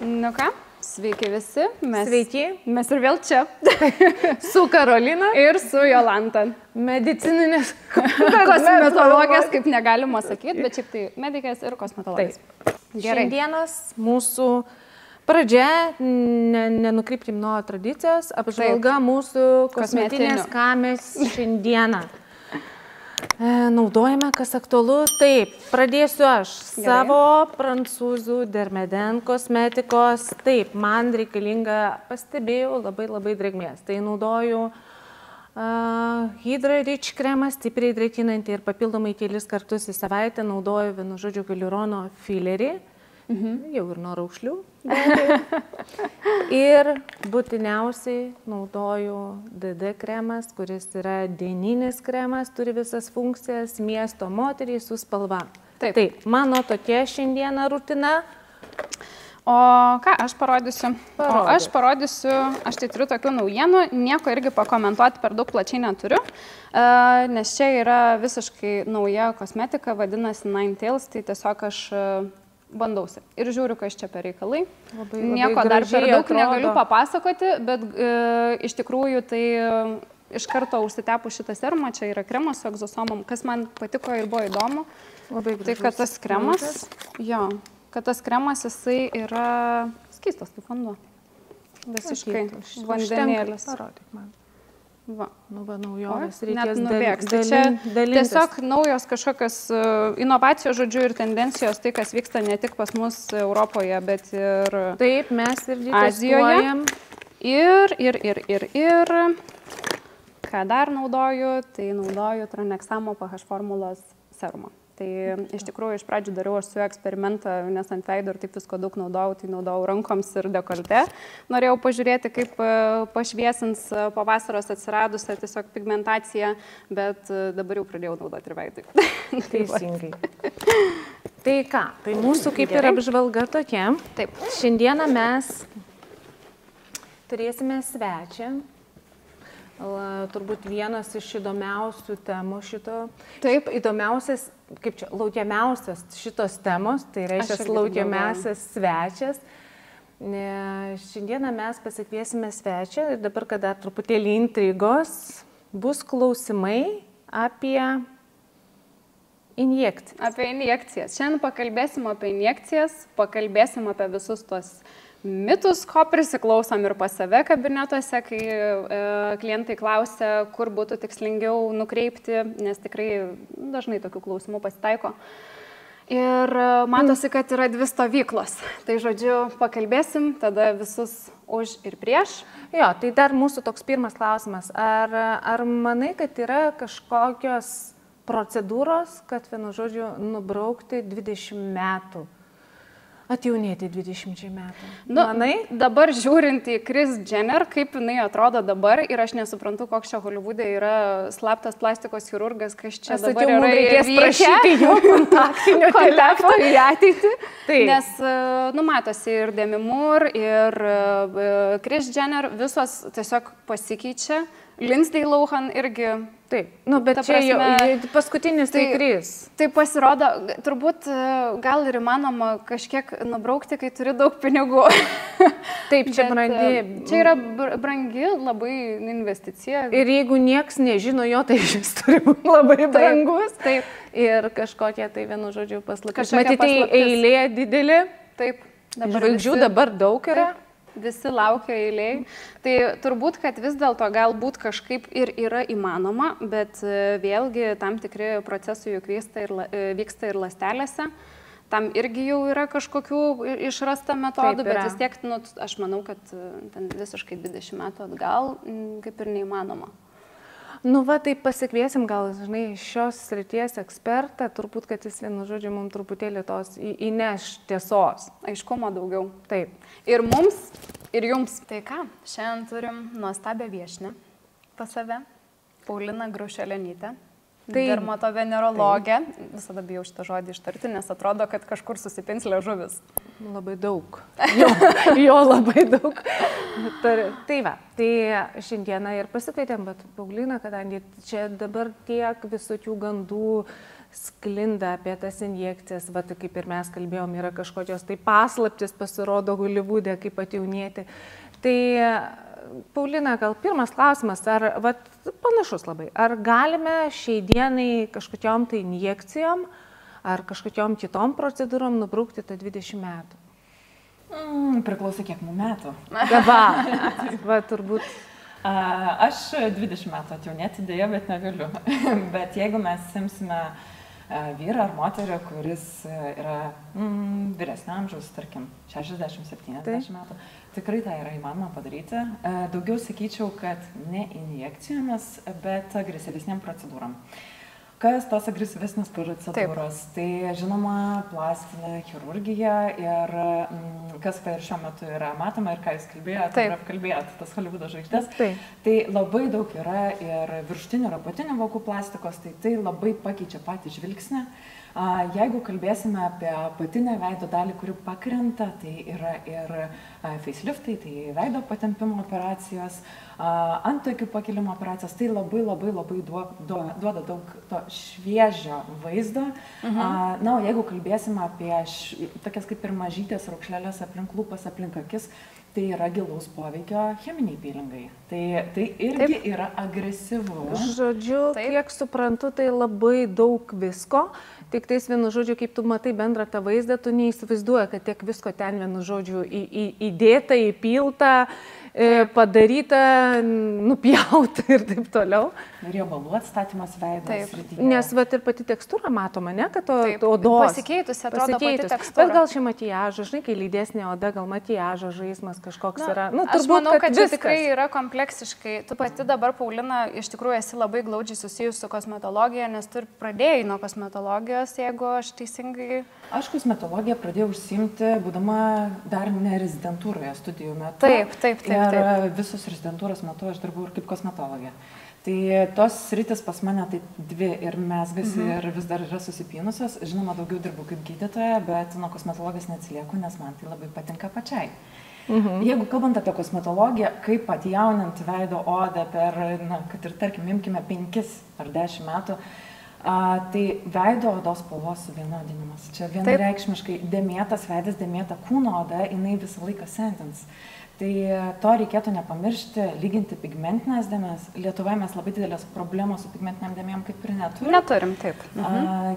Nu ką, sveiki visi. Sveiki. Mes ir vėl čia. Su Karolina. Ir su Jolanta. Medicininės kosmetologės, kaip negalima sakyti, bet šiaip tai medikės ir kosmetologės. Gerai. Šiandienas mūsų pradžia, nenukrypkim nuo tradicijos, apžvalga mūsų kosmetinės, ką mes šiandieną naudojame, kas aktualu. Taip, pradėsiu aš. Gerai. Savo prancūzų Dermeden kosmetikos. Taip, man reikalinga, pastebėjau, labai drėgmės. Tai naudoju Hydra Rich kremą, stipriai drėkinantį ir papildomai kelis kartus į savaitę naudoju vienu žodžiu hialurono filerį. Jau ir nuo raukšlių. Ir būtiniausiai naudoju DD kremas, kuris yra dieninis kremas, turi visas funkcijas, miesto moteriai su spalva. Taip, mano tokia šiandieną rutina. O ką aš parodysiu? Aš tai turiu tokių naujienų, nieko irgi pakomentuoti per daug plačiai neturiu, nes čia yra visiškai nauja kosmetika, vadinasi Nine Tails, tai tiesiog aš bandausi ir žiūriu, kas čia per reikalai. Nieko dar per daug negaliu papasakoti, bet iš tikrųjų tai iš karto užsitepu šitą serumą, čia yra kremas su egzosomom, kas man patiko ir buvo įdomu. Tai kad tas kremas, jisai yra skystas kaip vanduo. Visiškai vandenėlis. Parodyk man. Va. Naujovės reikės nubėgti. Čia tiesiog naujos kažkokios inovacijos, žodžiu, ir tendencijos, tai kas vyksta ne tik pas mus Europoje, bet ir taip, mes ir Azijoje. Ir ką dar naudoju, tai naudoju Tranexamo PH formulos serumą. Tai iš tikrųjų iš pradžių dariau aš su juo eksperimentą, nes ant veido ir taip visko daug naudojau, tai naudojau rankoms ir dekolte. Norėjau pažiūrėti, kaip pašviesins po vasaros atsiradusią tiesiog pigmentaciją, bet dabar jau pradėjau naudoti ir veidui. Teisingai. Tai ką, tai mūsų kaip ir apžvalga tokia. Taip. Šiandieną mes turėsime svečią. Turbūt vienas iš įdomiausių temų šito. Taip, įdomiausias, kaip čia, laukiamiausias šitos temos, tai reiškia laukiamiausias svečias. Šiandieną mes pasikviesime svečią ir dabar, kada truputėlį intrigos, bus klausimai apie injekcijas. Apie injekcijas. Šiandien pakalbėsim apie injekcijas, pakalbėsim apie visus tos mitus, ko prisiklausom ir pas save kabinetuose, kai klientai klausia, kur būtų tikslingiau nukreipti, nes tikrai dažnai tokių klausimų pasitaiko. Ir matosi, kad yra dvi stovyklos. Tai žodžiu, pakalbėsim tada visus už ir prieš. Jo, tai dar mūsų toks pirmas klausimas. Ar manai, kad yra kažkokios procedūros, kad vienu žodžiu nubraukti 20 metų? Atjaunėti 20 metų. Manai? Dabar žiūrint į Kris Jenner, kaip jinai atrodo dabar, ir aš nesuprantu, koks čia Holivude yra slaptas plastikos chirurgas, kas čia dabar yra reikės prašyti jo kontaktinio telefono į ateitį. Taip. Nes, matosi ir Demi Moore, ir Kris Jenner, visos tiesiog pasikeičia. Lindsay Lohan irgi. Taip, bet čia jau paskutinis tai Kris. Tai pasirodo, turbūt gal ir įmanoma kažkiek nubraukti, kai turi daug pinigų. Taip, čia brangi. Čia yra brangi labai investicija. Ir jeigu nieks nežino jo, tai šis turi būti labai brangus. Taip. Ir kažkokia tai vienu žodžiu paslaptis. Matyti, eilė didelė. Taip. Žvaigždžių dabar daug yra. Taip. Visi laukia eiliai. Tai turbūt, kad vis dėlto galbūt kažkaip ir yra įmanoma, bet vėlgi tam tikri procesai juk vyksta ir ląstelėse. Tam irgi jau yra kažkokių išrasta metodų, bet vis tiek, aš manau, kad ten visiškai 20 metų atgal kaip ir neįmanoma. Tai pasikviesim gal, žinai, šios srities ekspertą, turbūt, kad jis vienu žodžiu mums truputėlį tos įneš tiesos. Aiškumo daugiau. Taip. Ir mums, ir jums. Tai ką, šiandien turim nuostabią viešnią pas save, Paulina Graušelenytė. Dermatovenerologė. Visada bijau šitą žodį ištarti, nes atrodo, kad kažkur susipins liežuvis. Labai daug. Jo labai daug. Tai va, tai šiandieną ir pasikvietėm, bet Paulina, kadangi čia dabar tiek visokių gandų, sklinda apie tas injekcijas, va, tai kaip ir mes kalbėjom, yra kažkokios tai paslaptis pasirodo Holivude, kaip atjaunėti. Tai, Paulina, gal pirmas klausimas, ar, va, panašus labai, ar galime šiai dienai kažkokiom tai injekcijom ar kažkokiom kitom procedūrom nubraukti tą 20 metų? Priklauso kiek mums metų. Va, turbūt. Aš 20 metų atjaunėti dėja, bet negaliu. Bet jeigu mes simsime vyrą ar moterį, kuris yra vyresnio amžiaus, tarkim, 60-70 metų, tikrai tai yra įmanoma padaryti. Daugiau sakyčiau, kad ne injekcijomis, bet agresyvesniam procedūram. Kas tos agresyvesnės procedūros? Tai žinoma plastinė chirurgija ir kas ir šiuo metu yra matoma ir ką jūs kalbėjote, ir apkalbėjote, tas Holivudo žvaigždės. Tai labai daug yra ir viršutinių ir apatinių vokų plastikos, tai labai pakeičia patį žvilgsnį. Jeigu kalbėsime apie apatinę veido dalį, kuri pakrenta, tai yra ir faceliftai, tai veido patempimo operacijos, antakių pakilimo operacijos, tai labai duoda daug to šviežio vaizdo. Na, o jeigu kalbėsime apie tokias kaip ir mažytės raukšlelės aplink lūpas, aplink akis, tai yra gilaus poveikio cheminiai pilingai. Tai irgi yra agresyvu. Žodžiu, kiek suprantu, tai labai daug visko. Tik tais vienu žodžiu, kaip tu matai bendrą tą vaizdą, tu neįsivaizduoji, kad tiek visko ten vienu žodžiu įdėta, įpilta, padaryta, nupjauta ir taip toliau. Riebalų atstatymas veidas srityje. Nes vat ir pati tekstūra matoma, ne, kad odos pasikeitusi atrodo pati tekstūra. Bet gal čia makiažo, žinai, kai lydesnė oda, gal makiažo žaismas kažkoks yra. Aš manau, kad čia tikrai yra kompleksiškai. Tu pati dabar, Paulina, iš tikrųjų esi labai glaudžiai susijus su kosmetologija, nes tu ir pradėjai nuo kosmetologijos, jeigu aš teisingai... Aš kosmetologiją pradėjau užsiimti, būdama dar ne rezidentūroje studijų metu. Taip. Ir visus rezidentūros metu aš dirbau ir kaip kosmetologė. Tai tos sritis pas mane taip dvi ir mesgasi ir vis dar yra susipynusios. Žinoma, daugiau dirbu kaip gydytoja, bet nuo kosmetologijos neatsilieku, nes man tai labai patinka pačiai. Jeigu kalbant apie kosmetologiją, kaip atjauninti veido odą per, kad ir tarkim, imkime 5 ar 10 metų, tai veido odos spalvos suvienodinimas. Čia vienareikšmiškai dėmėtas veidas, dėmėta kūno oda, jinai visą laiką sentins. Tai to reikėtų nepamiršti, lyginti pigmentinės dėmės. Lietuvoje mes labai didelės problemos su pigmentiniam dėmėm kaip ir neturim. Neturim, taip.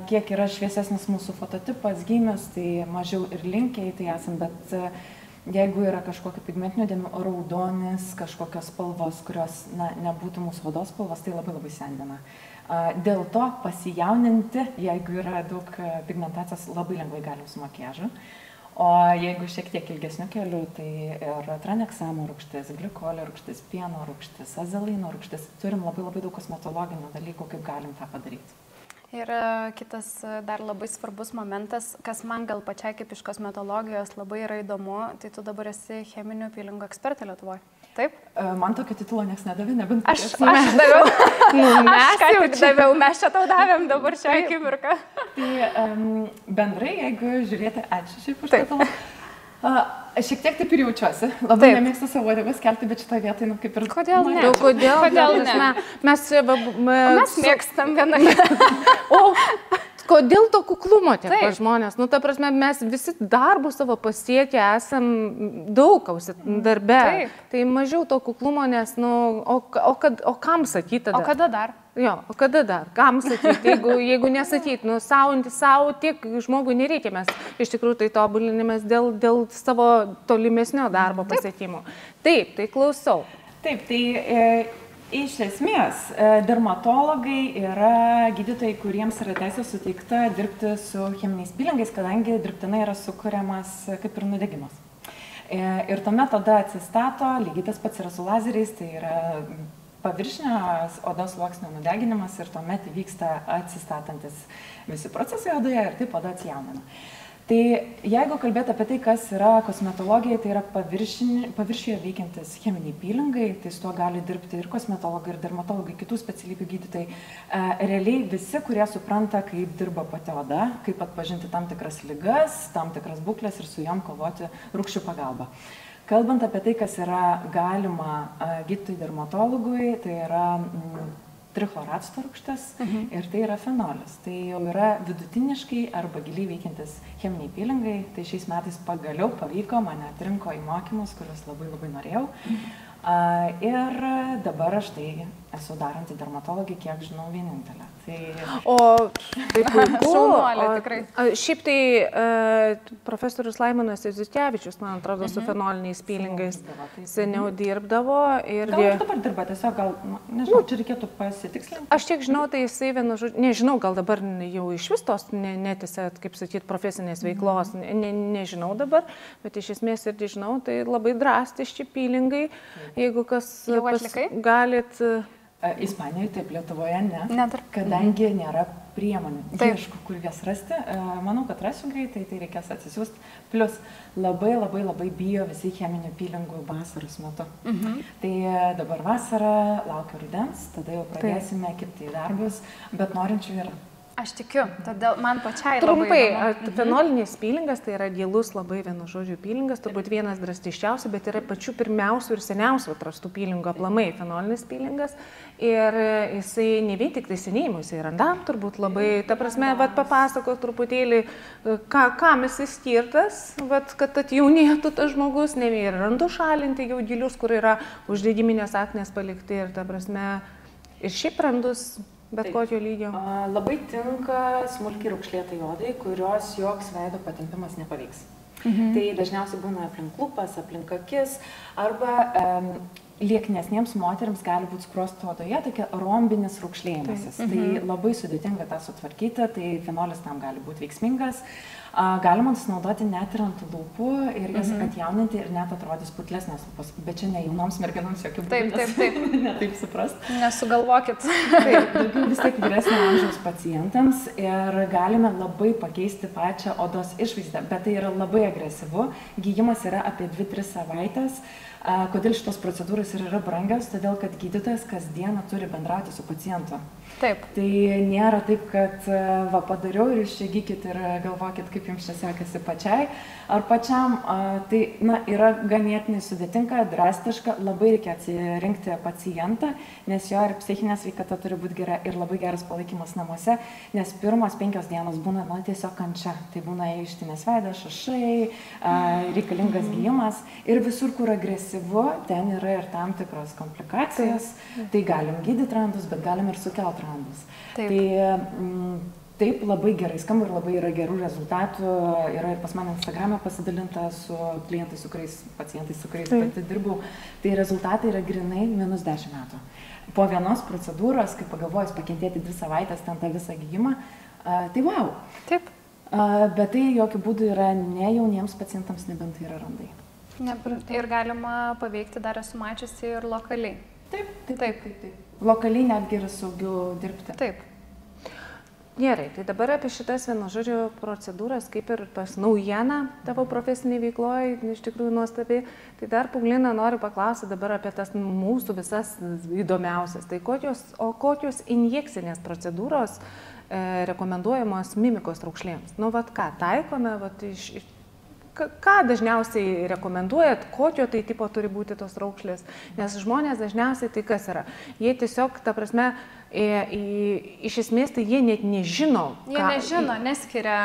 Kiek yra šviesesnis mūsų fototipas, gymis, tai mažiau ir linkę į tai esam, bet jeigu yra kažkokio pigmentinio dėmių, raudonis, kažkokios spalvos, kurios nebūtų mūsų odos spalvos, tai labai sendina. Dėl to pasijauninti, jeigu yra daug pigmentacijos, labai lengvai galim su makiažu. O jeigu šiek tiek ilgesniu keliu, tai ir tranexamo rūgštis, glikolio rūgštis, pieno rūgštis, azelaino rūgštis. Turim labai daug kosmetologinių dalykų, kaip galim tą padaryti. Ir kitas dar labai svarbus momentas, kas man gal pačiai kaip iš kosmetologijos labai yra įdomu, tai tu dabar esi cheminių pilingų ekspertė Lietuvoje. Taip? Man tokio titulo nieks nedavė, nebent aš daviau. Mes čia tau davėm dabar šią akimirką. Tai bendrai, jeigu žiūrėti, ačiū šiaip už titulą. Šiek tiek taip ir jaučiuosi. Labai nemėgstu savo uodegos kelti, bet šitoje vietoje, kaip ir... Kodėl ne? Kodėl ne? Mes mėgstam vieną. Kodėl to kuklumo tiek žmonės? Nu, ta prasme, mes visi darbų savo pasiekę esam daug darbe. Tai mažiau to kuklumo, nes, o kam sakyti tada? O kada dar? Jo, o kada dar? Kam sakyti? Jeigu nesakyti, savo tiek žmogui nereikia, mes iš tikrųjų tai tobulinimės dėl savo tolimesnio darbo pasiekimų. Taip, tai klausau. Taip, tai... Iš esmės, dermatologai yra gydytojai, kuriems yra teisė suteikta dirbti su cheminiais pilingais, kadangi dirbtinai yra sukuriamas kaip ir nudegimas. Ir tuomet tada atsistato, lygiai tas pats yra su lazeriais, tai yra paviršinio odos sluoksnio nudeginimas ir tuomet įvyksta atsistatantis visi procesai odoje ir taip oda atsijaunina. Tai jeigu kalbėti apie tai, kas yra kosmetologija, tai yra paviršiuje veikiantis cheminiai pilingai, tai su tuo gali dirbti ir kosmetologai, ir dermatologai, kitų specialybių gydytojai. Realiai visi, kurie supranta, kaip dirba pati oda, kaip atpažinti tam tikras ligas, tam tikras būklės ir su jom kovoti rūgščių pagalba. Kalbant apie tai, kas yra galima gydytojui dermatologui, tai yra trichloracto rūgštis ir tai yra fenolis. Tai jau yra vidutiniškai arba giliai veikiantis cheminiai pilingai. Tai šiais metais pagaliau pavyko, mane atrinko į mokymus, kuriuos labai labai norėjau. Ir dabar aš tai esu daranti dermatologį, kiek žinau, vienintelė. O tai puiku. Šaunuolė, tikrai. Šiaip tai profesorius Laimonas Jezutkevičius, man atrodo, su fenoliniais pilingais seniau dirbdavo. Gal ir dabar dirba, tiesiog gal, nežinau, čia reikėtų pasitikslinti. Aš tiek žinau, tai jisai vienu žodžiu, nežinau, gal dabar jau iš vis tos netėse, kaip sakyti, profesinės veiklos, nežinau dabar, bet iš esmės ir žinau, tai labai drastiški pilingai, jeigu kas galit. Ispanijoje taip, Lietuvoje ne, kadangi nėra priemonių. Ieškau, kur jas rasti. Manau, kad rasiu greitai, tai reikės atsisiųsti. Plus labai bijo visi cheminių pylingų vasaros metu. Tai dabar vasara, laukia rudens, tada jau pradėsime kibti į darbus, bet norinčių yra. Aš tikiu, todėl man pačiai trumpai, fenolinis pilingas tai yra gilus labai vienu žodžiu pilingas, turbūt vienas drastiškiausių, bet yra pačių pirmiausių ir seniausių atrastų pilingų aplamai fenolinis pilingas. Ir jisai ne vien tik tai senėjimui, jisai randam turbūt labai, ta prasme, papasako truputėlį, kam jisai skirtas, kad atjaunėtų tas žmogus, ne vien ir randų šalinti jau gilius, kur yra uždegiminės aknės palikti ir ta prasme, ir šiaip randus. Bet kokio lygio? Labai tinka smulkiai raukšlėtai odai, kurios joks veido patempimas nepaveiks. Tai dažniausiai būna aplink lūpas, aplink akis, arba lieknesniems moteriams gali būti skruosto odoje tokia rombinis raukšlėjimasis. Tai labai sudėtinga tą sutvarkyti, tai fenolis tam gali būti veiksmingas. Galima naudoti net ir ant lūpų ir jas atjauninti ir net atrodys putlesnės lūpos. Bet čia ne jaunoms merginoms jokių būdų. Taip. Netaip suprast. Nesugalvokit. Taip, daugiau vis tiek vyresnio amžiaus pacientams ir galime labai pakeisti pačią odos išvaizdą, bet tai yra labai agresyvu. Gydymas yra apie 2-3 savaitės. Kodėl šitos procedūros yra brangios? Todėl, kad gydytojas kasdieną turi bendrauti su pacientu. Taip. Tai nėra taip, kad va padariau ir jūs čia gykit ir galvokit, kaip jums čia sekasi pačiai ar pačiam. Tai yra ganėtinai sudėtinga, drastiška, labai reikia atsirinkti pacientą, nes jo ir psichinė sveikata turi būti gera ir labai geras palaikymas namuose, nes pirmos 5 dienos būna tiesiog kančia. Tai būna ištinės veidas, šašai, reikalingas gydymas ir visur, kur agresyvu, ten yra ir tam tikros komplikacijos. Tai galim gydyti randus, bet galim ir sukelti randus. Taip labai gerai skamba ir labai yra gerų rezultatų. Yra ir pas mane Instagram'e pasidalinta su klientais, su kuriais, pacientais, su kuriais pati dirbau. Tai rezultatai yra grinai -10 metų. Po vienos procedūros, kai pagalvojus pakentėti 2 savaitės ten tą visą gydymą, tai wow. Taip. Bet tai jokių būdų yra ne jauniems pacientams, nebent tai yra randai. Ir galima paveikti dar esu mačiusi ir lokaliai. Taip. Lokaliai netgi yra saugiau dirbti. Taip. Gerai, tai dabar apie šitas vienu žodžiu procedūras, kaip ir pas naujieną tavo profesinėje veikloje, iš tikrųjų nuostabiai. Tai dar, Paulina, noriu paklausyti dabar apie tas mūsų visas įdomiausias. Tai kokios injekcinės procedūros rekomenduojamos mimikos raukšlėms? Ką taikome, ką dažniausiai rekomenduojat, kokio tai tipo turi būti tos raukšlės? Nes žmonės dažniausiai tai kas yra? Jie tiesiog, ta prasme, iš esmės tai jie net nežino. Jie nežino, neskiria.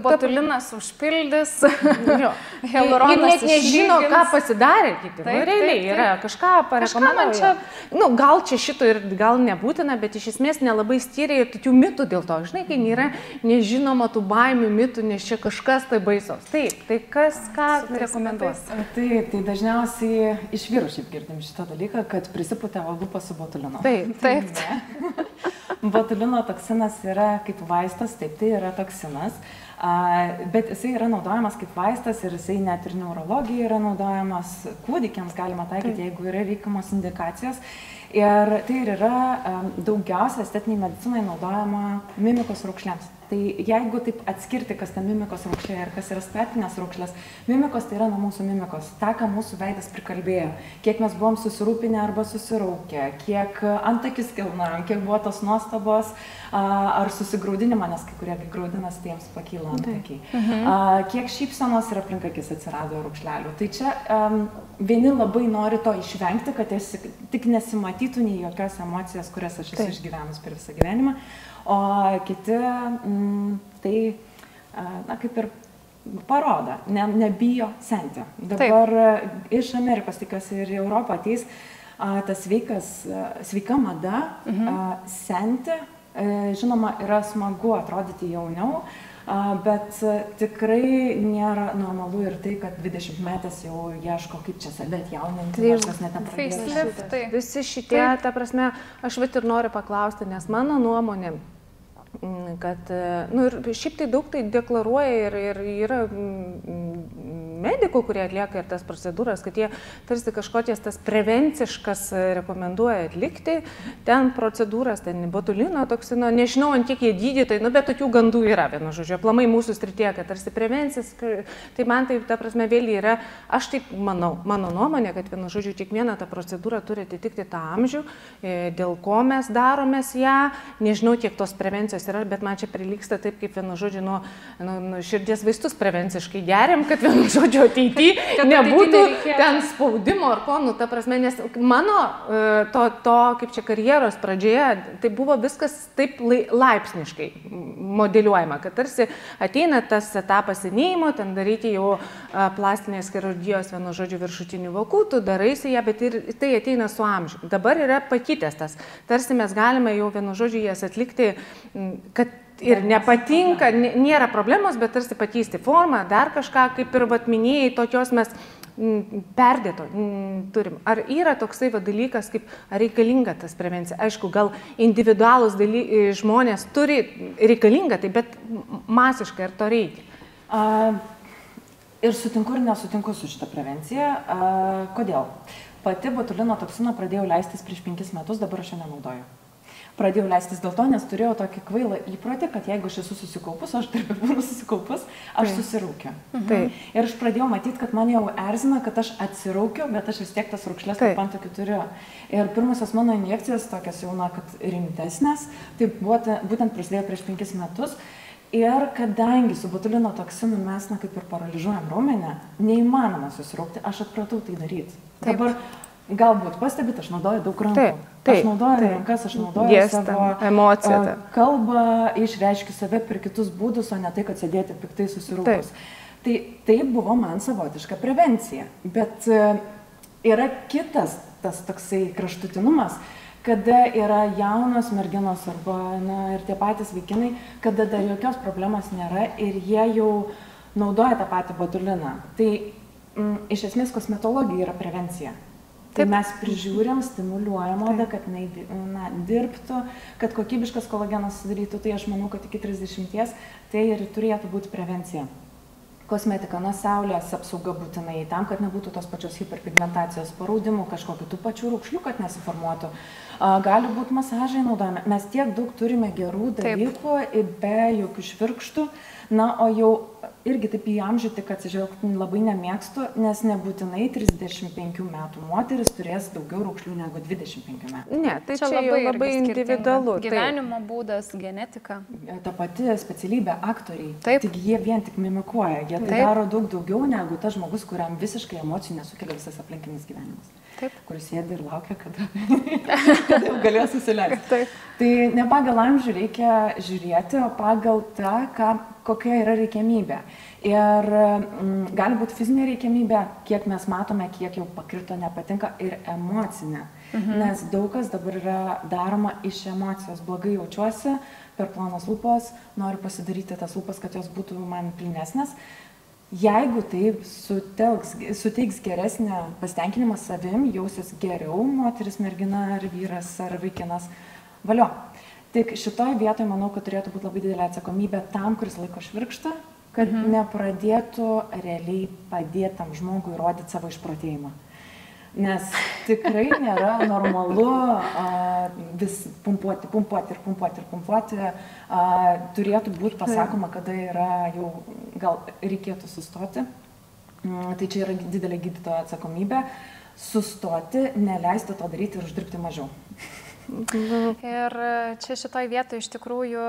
Botulinas užpildys, Jie hialuronas net nežino, ką pasidarė kiti. Realiai yra kažką parekomenduoja. Gal čia šito ir gal nebūtina, bet iš esmės nelabai skiria ir tokių mitų dėl to. Žinai, kai nėra nežinoma tų baimių mitų, nes čia kažkas tai baisos. Taip, tai ką rekomenduos? Taip, tai dažniausiai iš vyrų šiaip girdim šitą dalyką, kad prisipūtė lūpą su botulinu. Taip. Botulino toksinas yra kaip vaistas, taip, tai yra toksinas, bet jisai yra naudojamas kaip vaistas ir jisai net ir neurologijai yra naudojamas, kūdikiams galima taikyti, jeigu yra reikiamos indikacijos. Ir tai ir yra daugiausia estetiniai medicinai naudojama mimikos raukšlėms. Tai jeigu taip atskirti, kas ta mimikos raukšlė ir kas yra statinės raukšlės, mimikos tai yra nuo mūsų mimikos. Ta, ką mūsų veidas prikalbėjo, kiek mes buvom susirūpinę arba susiraukę, kiek antakis kilnojom, kiek buvo tos nuostabos ar susigraudinimo, nes kai kurie graudinas, tai jiems pakyla antakiai. Kiek šypsenos ir aplink akis atsirado raukšlelių. Tai čia vieni labai nori to išvengti, kad tik nesimatytų nei jokios emocijos, kurias aš esu išgyvenus per visą gyvenimą, o kiti tai, na, kaip ir parodo, nebijo senti. Dabar iš Amerikos, tikiuosi, ir į Europą ateis tas sveika mada senti. Žinoma, yra smagu atrodyti jauniau, bet tikrai nėra normalu ir tai, kad 20-metės jau ieško, kaip čia save atjauninti, nors kas net nepradėjo. Visi šitie, ta prasme, aš vat ir noriu paklausti, nes mano nuomonė, kad, nu ir šiaip tai daug tai deklaruoja ir yra medikų, kurie atlieka ir tas procedūras, kad jie tarsi kažkokias tas prevenciškas rekomenduoja atlikti, ten procedūras, ten botulino toksino, nežinau, ant kiek jie gydytojai, nu, bet tokių gandų yra, vienu žodžiu, aplamai mūsų srityje, kad tarsi prevencijas, tai man tai, ta prasme, vėl yra, aš taip manau, mano nuomonė, kad vienu žodžiu, kiekviena ta procedūra turi atitikti tą amžių, dėl ko mes daromės ją, nežinau, kiek tos prevencijos yra, bet man čia prilyksta taip, kaip vienu žodžiu, nu širdies vaistus prevenciškai geriam, kad vienu žodžiu ateityje nebūtų ten spaudimo ar ko, nu, ta prasme, nes mano to kaip čia karjeros pradžioje, tai buvo viskas taip laipsniškai modeliuojama, kad tarsi ateina tas etapas senėjimo, ten daryti jau plastinės chirurgijos, vienu žodžiu, viršutinių vokų, tu daraisi ją, bet ir tai ateina su amžiu. Dabar yra pakitęs tas, tarsi mes galime jau vienu žodžiu jas atlikti, kad ir nepatinka, nėra problemos, bet tarsi pakeisti formą, dar kažką, kaip ir vat minėjai, tokios mes perdėto turim. Ar yra toksai dalykas, kaip ar reikalinga tas prevencija? Aišku, gal individualūs žmonės turi reikalinga tai, bet masiškai ar to reikia? Ir sutinku ir nesutinku su šitą prevenciją. Kodėl? Pati botulino toksiną pradėjau leistis prieš 5 metus, dabar aš jo nenaudoju. Pradėjau leistis dėl to, nes turėjau tokį kvailą įprotį, kad jeigu aš esu susikaupus, aš taip būnu susikaupus, aš susiraukiu. Ir aš pradėjau matyti, kad man jau erzina, kad aš atsiraukiu, bet aš vis tiek tas raukšlės taip antakių turiu. Ir pirmusios mano injekcijas, tokios jau, na, kad rimtesnės, tai būtent prasidėjo prieš 5 metus. Ir kadangi su botulino toksinu mes, na, kaip ir paralyžiuojam raumenį, neįmanoma susiraukti, aš atpratau tai daryti. Dabar galbūt pastebit, aš naudoju daug rankų. Aš naudoju rankas, aš naudoju savo emociją, kalbą, išreiškiu save per kitus būdus, o ne tai, kad sėdėti piktai susirūpus. Tai buvo man savotiška prevencija. Bet yra kitas tas toksai kraštutinumas, kada yra jaunos merginos arba ir tie patys vaikinai, kada dar jokios problemos nėra ir jie jau naudoja tą patį botuliną. Tai iš esmės kosmetologija yra prevencija. Tai mes prižiūrim, stimuliuojam odą, kad jinai dirbtų, kad kokybiškas kolagenas sudarytų, tai aš manau, kad iki 30 tai ir turėtų būti prevencija. Kosmetika nuo saulės apsauga būtinai tam, kad nebūtų tos pačios hiperpigmentacijos, paraudimų, kažkokių tų pačių raukšlių, kad nesiformuotų. Gali būti masažai naudojami. Mes tiek daug turime gerų dalykų, be jokių švirkštų. Na, o jau irgi taip į amžių tik atsižvelgti labai nemėgstu, nes nebūtinai 35 metų moteris turės daugiau raukšlių negu 25 metų. Ne, tai čia labai individualu. Gyvenimo būdas, genetika. Ta pati specialybė aktoriai. Tik jie vien tik mimikuoja. Jie tai daro daug daugiau negu tas žmogus, kuriam visiškai emocijų nesukelia visas aplinkinis gyvenimas. Kuris sėdi ir laukia, kada jau galės susileisti. Tai ne pagal amžių reikia žiūrėti, o pagal tą, kokia yra reikiamybė. Ir gali būti fizinė reikiamybė, kiek mes matome, kiek jau pakrito nepatinka, ir emocinė. Nes daug kas dabar yra daroma iš emocijos. Blogai jaučiuosi, per plonas lūpos, noriu pasidaryti tas lūpas, kad jos būtų man plinesnės. Jeigu tai suteiks geresnį pasitenkinimą savim, jausis geriau moteris, mergina ar vyras ar vaikinas, valio. Tik šitoj vietoj manau, kad turėtų būti labai didelė atsakomybė tam, kuris laiko švirkštą, kad nepradėtų realiai padėti tam žmogui rodyti savo išprotėjimą. Nes tikrai nėra normalu vis pumpuoti. Turėtų būti pasakoma, kada yra jau gal reikėtų sustoti. Tai čia yra didelė gydytojo atsakomybė. Sustoti, neleisti to daryti ir uždirbti mažiau. Ir čia šitoj vietoje iš tikrųjų,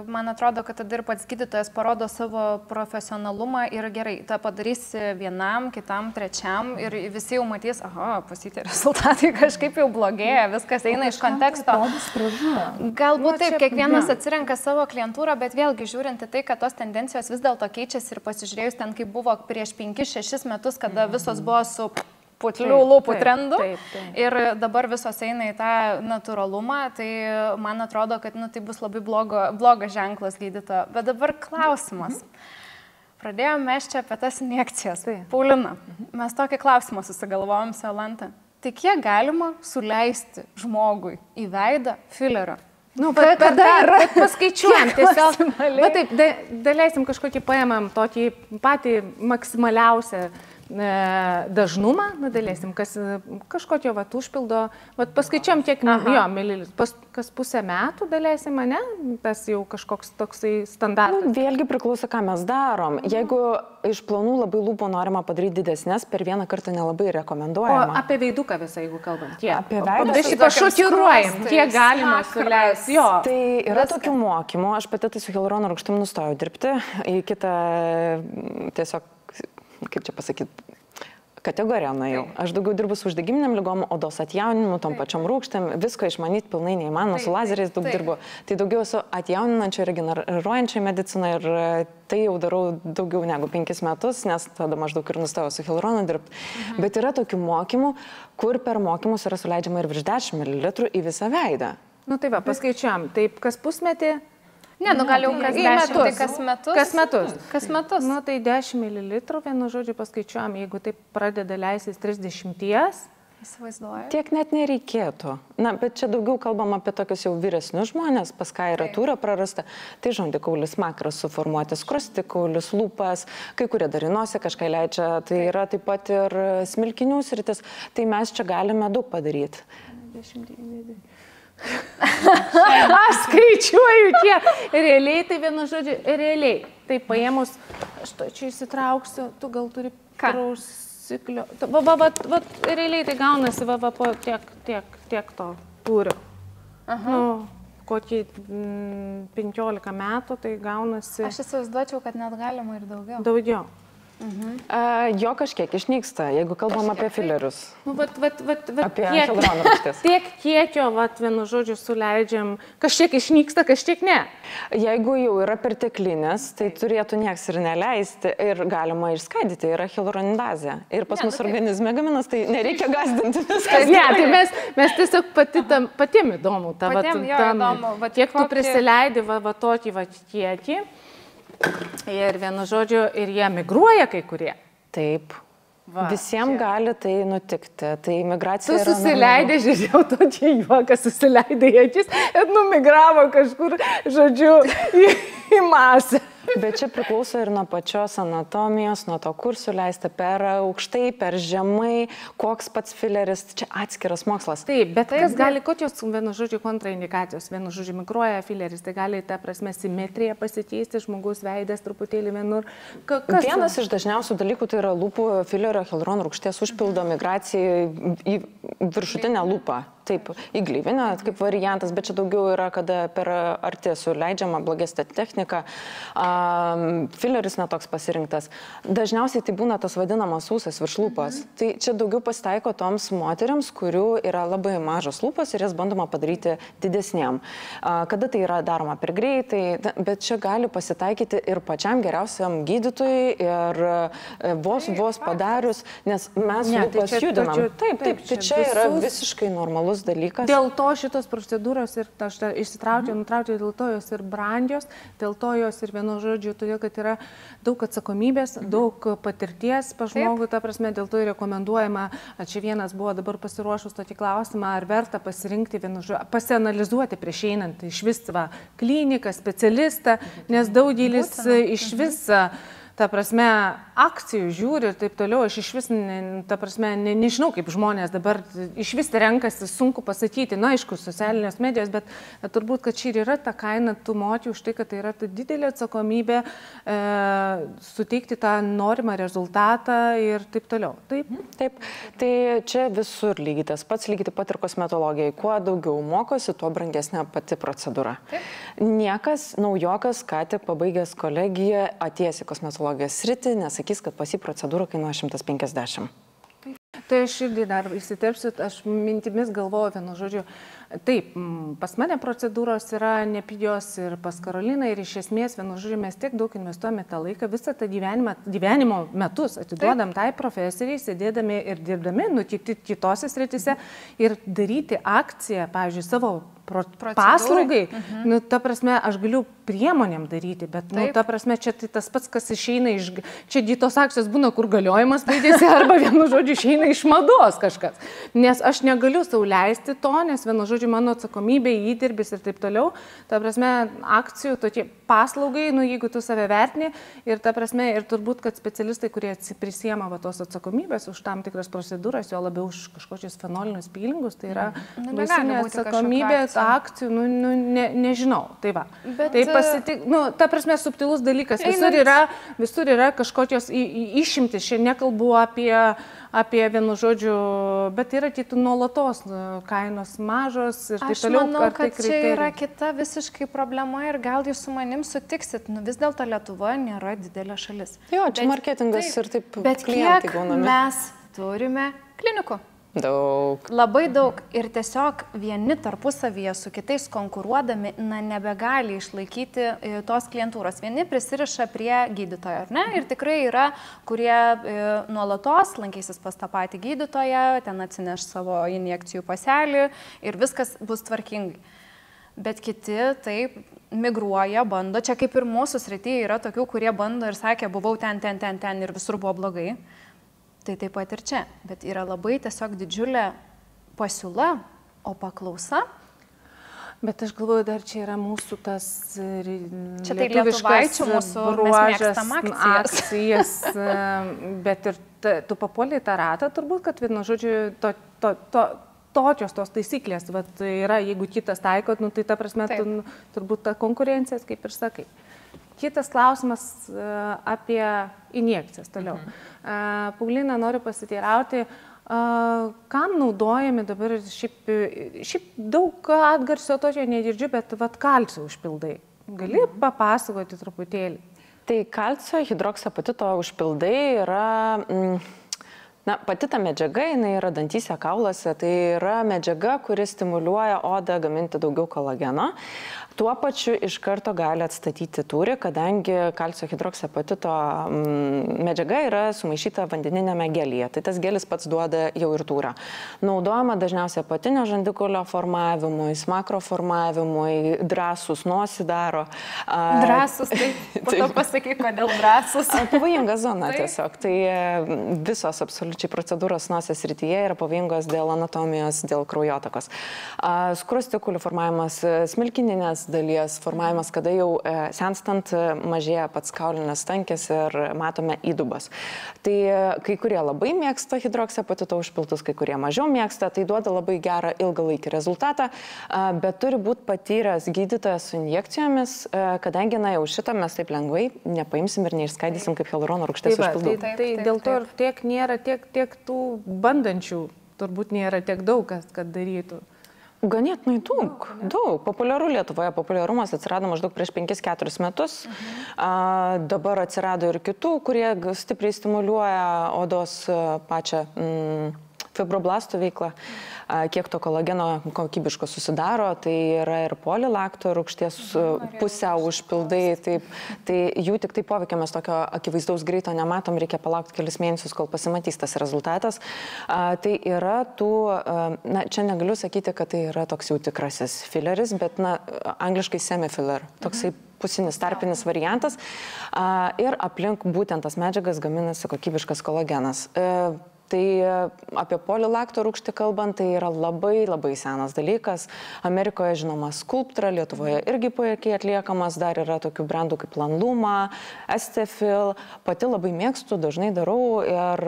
man atrodo, kad tada ir pats gydytojas parodo savo profesionalumą ir gerai, tą padarysi vienam, kitam, trečiam ir visi jau matys, aha, pasitė rezultatai kažkaip jau blogėja, viskas eina iš konteksto. Galbūt taip, kiekvienas atsirenka savo klientūrą, bet vėlgi žiūrint į tai, kad tos tendencijos vis dėlto keičiasi ir pasižiūrėjus ten, kaip buvo prieš 5-6 metus, kada visos buvo su putlių lūpų trendu ir dabar visos eina į tą natūralumą, tai man atrodo, kad tai bus labai blogas ženklas gydytojo. Bet dabar klausimas. Pradėjome mes čia apie tas injekcijas. Paulina, mes tokį klausimą susigalvojom su Jolanta. Tai kiek galima suleisti žmogui į veidą filerio? Bet paskaičiuojam tiesiog. Bet taip, daleisim kažkokį paėmam tokį patį maksimaliausią dažnumą, dalesim, kas kažkokio užpildo, paskaičiam kiek mililitrų, kas pusę metų dalesim, ne? Tas jau kažkoks toksai standartas. Vėlgi priklauso, ką mes darom. Jeigu iš planų labai lūpo norima padaryti didesnės, per vieną kartą nelabai rekomenduojama. O apie veiduką visą, jeigu kalbam. Apie veidą. Bet šitą šokiruojam, kiek galima suleisti. Tai yra tokių mokymų. Aš pati su hialurono rūgštim nustojau dirbti į kitą tiesiog, kaip čia pasakyti, kategoriją nuėjau. Aš daugiau dirbu su uždegiminiam lygom, odos atjauninimu, tom pačiom rūgštėm, visko išmanyti pilnai neįmanoma, su lazeriais daug dirbu. Tai daugiau su atjauninančia, regeneruojančia medicina ir tai jau darau daugiau negu 5 metus, nes tada maždaug ir nustojau su hialuronu dirbti. Bet yra tokių mokymų, kur per mokymus yra suleidžiama ir virš 10 ml į visą veidą. Tai va, paskaičiuojam. Taip, kas pusmetį? Ne, gal jau kas 10, tai kas metus. Kas metus. Tai 10 ml, vienu žodžiu paskaičiuojam, jeigu taip pradeda leistis 30. Įsivaizduoju. Tiek net nereikėtų. Bet čia daugiau kalbam apie tokius jau vyresnius žmonės, pas ką yra tūrio prarasta. Tai žandikaulis, makras suformuoti, skruostikaulis, lūpas, kai kurie dar į nosį kažką leidžia. Tai yra taip pat ir smilkinių sritis. Tai mes čia galime daug padaryti. Aš skaičiuoju tiek. Realiai, tai vienu žodžiu, realiai. Tai paėmus, aš to čia įsitrauksiu, tu gal turi prausiklio. Realiai tai gaunasi, po tiek to turiu. Kokį 15 metų, tai gaunasi. Aš įsivaizduočiau, kad net galima ir daugiau. Daugiau. Jo kažkiek išnyksta, jeigu kalbam apie filerius. Apie hialurono rūgštis. Tiek kiekio, vienu žodžiu, suleidžiam, kažkiek išnyksta, kažkiek ne. Jeigu jau yra perteklinis, tai turėtų nieks ir neleisti ir galima išskaidyti, yra hialuronidazė. Ir pas mus organizme gaminas, tai nereikia gąsdinti viskas. Ne, tai mes tiesiog patiem įdomu. Patiem jo įdomu. Kiek tu prisileidi tokį kiekį. Ir vienu žodžiu, ir jie migruoja kai kurie. Taip. Visiems gali tai nutikti. Tai migracija yra... Tu susileidai, žiūrėjau, tokį juoką susileidai akis ir numigravo kažkur, žodžiu, į masę. Bet čia priklauso ir nuo pačios anatomijos, nuo to, kur suleista, per aukštai, per žemai, koks pats fileris, čia atskiras mokslas. Taip, bet kas gali, kokios vienu žodžiu kontraindikacijos, vienu žodžiu migruoja fileris, tai gali ta prasme simetrija pasikeisti, žmogus veidas truputėlį vienur. Vienas iš dažniausių dalykų tai yra lūpų filerio hialurono rūgšties užpildo migracija į viršutinę lūpą. Taip, į gleivinę kaip variantas, bet čia daugiau yra, kada per arti suleidžiama blogesnė technika. Fileris netoks pasirinktas. Dažniausiai tai būna tas vadinamas ūsas virš lūpas. Tai čia daugiau pasitaiko toms moteriams, kurių yra labai mažos lūpas ir jas bandoma padaryti didesniam. Kada tai yra daroma per greitai, bet čia gali pasitaikyti ir pačiam geriausiam gydytojui ir vos padarius, nes mes lūpas judinam. Taip, tai čia yra visiškai normalus dalykas. Dėl to šitos procedūros ir aš išsitraukiau, nutraukiau, dėl to jos ir brangios, dėl to jos ir vienu žodžiu, todėl, kad yra daug atsakomybės, daug patirties pa žmogui, ta prasme, dėl to ir rekomenduojama, čia vienas buvo dabar pasiruošus tokį klausimą, ar verta pasirinkti vienu žodžiu, pasianalizuoti prieš einant iš vis kliniką, specialistą, nes daugelis iš vis, ta prasme, akcijų žiūri ir taip toliau, aš iš vis, ta prasme, nežinau, kaip žmonės dabar iš vis renkasi, sunku pasakyti, na, aišku, socialinės medijos, bet turbūt, kad čia ir yra ta kaina tų motyvų už tai, kad tai yra ta didelė atsakomybė suteikti tą norimą rezultatą ir taip toliau. Taip, tai čia visur lygiai tas pats, lygiai taip pat ir kosmetologijai. Kuo daugiau mokosi, tuo brangesnė pati procedūra. Niekas, naujokas, ką tik pabaigęs kolegiją, atėjęs į kosmetologijos sritį, nesakys, kad pas jį procedūra kainuoja 150. Tai aš irgi dar įsiterpsiu, aš mintimis galvoju, vienu žodžiu, taip, pas mane procedūros yra nepigios ir pas Karoliną ir iš esmės, vienu žodžiu, mes tiek daug investuojame tą laiką, visą tą gyvenimo metus atiduodam tai profesoriai, sėdėdami ir dirbdami, kitose sritise ir daryti akciją, pavyzdžiui, savo paslaugai, nu, ta prasme, aš galiu priemonėm daryti, bet, nu, ta prasme, čia tai tas pats, kas išeina iš, čia tos akcijos būna, kur galiojimas baigėsi, arba vienu žodžiu išeina iš mados kažkas, nes aš negaliu sau leisti to, nes vienu žodžiu mano atsakomybė, įdirbis ir taip toliau, ta prasme, akcijų tokie paslaugai, nu, jeigu tu save vertini ir ta prasme, ir turbūt, kad specialistai, kurie prisiema va tos atsakomybės už tam tikras procedūras, jo labiau už kažkokius fenolinius peilingus, tai yra baisinė atsakomybė akcijų, nežinau, tai va. Bet, tai pasitik, ta prasme, subtilus dalykas, visur yra kažkokios išimtis, čia nekalbu apie vienu žodžiu, bet yra kitų nuolatos kainos mažos ir taip toliau. Aš manau, kad čia yra kita visiškai problema ir gal jūs su manim sutiksit, vis dėlto Lietuva nėra didelė šalis. Jo, čia marketingas ir taip klientai gaunami. Bet kiek mes turime klinikų? Daug. Labai daug ir tiesiog vieni tarpusavyje su kitais konkuruodami, nebegali išlaikyti tos klientūros. Vieni prisiriša prie gydytojo, ar ne? Ir tikrai yra, kurie nuolatos lankysis pas tą patį gydytoją, ten atsineš savo injekcijų paselį ir viskas bus tvarkingai. Bet kiti taip migruoja, bando. Čia kaip ir mūsų srityje yra tokių, kurie bando ir sakė, buvau ten ir visur buvo blogai. Tai taip pat ir čia, bet yra labai tiesiog didžiulė pasiūla, o paklausa. Bet aš galvoju, dar čia yra mūsų tas čia tai lietuvaičių mūsų bruožas, akcijas, bet ir tu papuoliai tą ratą, turbūt, kad vienu žodžiu tokios tos taisyklės, yra, jeigu kitas taikot, tai ta prasme, turbūt ta konkurencijas, kaip ir sakai. Kitas klausimas apie injekcijas toliau. Paulina, noriu pasiteirauti, kam naudojami dabar, šiaip daug atgarsio tokio negirdžiu, bet kalcio užpildai. Gali papasakoti truputėlį? Tai kalcio hidroksapatito užpildai yra... pati ta medžiaga, jinai yra dantyse, kauluose, tai yra medžiaga, kuri stimuliuoja odą gaminti daugiau kolageno. Tuo pačiu iš karto gali atstatyti tūrį, kadangi kalcio hidroksapatito medžiaga yra sumaišyta vandeninėme gelyje. Tai tas gelis pats duoda jau ir tūrą. Naudojama dažniausiai apatinio žandikaulio formavimui, smakro formavimui, drąsus nosį daro. Drąsus, tai po to pasakyk, kodėl drąsus. Pavojinga zona tiesiog. Tai visos absoliučiai procedūros nosies srityje yra pavojingos dėl anatomijos, dėl kraujotakos. Skruostikaulio formavimas, smilkininės dalies formavimas, kada jau senstant mažėja pats kaulinės tankis ir matome įdubas. Tai kai kurie labai mėgsta hidroksapatito užpiltus, kai kurie mažiau mėgsta, tai duoda labai gerą ilgalaikį rezultatą, bet turi būti patyręs gydytojas su injekcijomis, kadangi jau šitą mes taip lengvai nepaimsim ir neišskaidysim kaip hialurono rūgšties užpildų. Tai dėl to ir tiek nėra, tiek tų bandančių turbūt nėra tiek daug, kad darytų. Ganėtinai daug. Populiaru Lietuvoje. Populiarumas atsirado maždaug prieš 5-4 metus. Dabar atsirado ir kitų, kurie stipriai stimuliuoja odos pačią fibroblastų veiklą. Kiek to kolageno kokybiško susidaro, tai yra ir polilakto rūgšties pusiau užpildai. Tai jų tik tai poveikio mes tokio akivaizdaus greito nematom, reikia palaukti kelis mėnesius, kol pasimatys tas rezultatas. Tai yra tų, čia negaliu sakyti, kad tai yra toks jau tikrasis fileris, bet angliškai semifiller, toksai pusinis tarpinis variantas. Ir aplink būtent tas medžiagas gaminasi kokybiškas kolagenas. Tai apie polilakto rūgštį kalbant, tai yra labai labai senas dalykas. Amerikoje žinoma Sculptra, Lietuvoje irgi puikiai atliekamas, dar yra tokių brandų kaip Lanluma, Estefil. Pati labai mėgstu, dažnai darau ir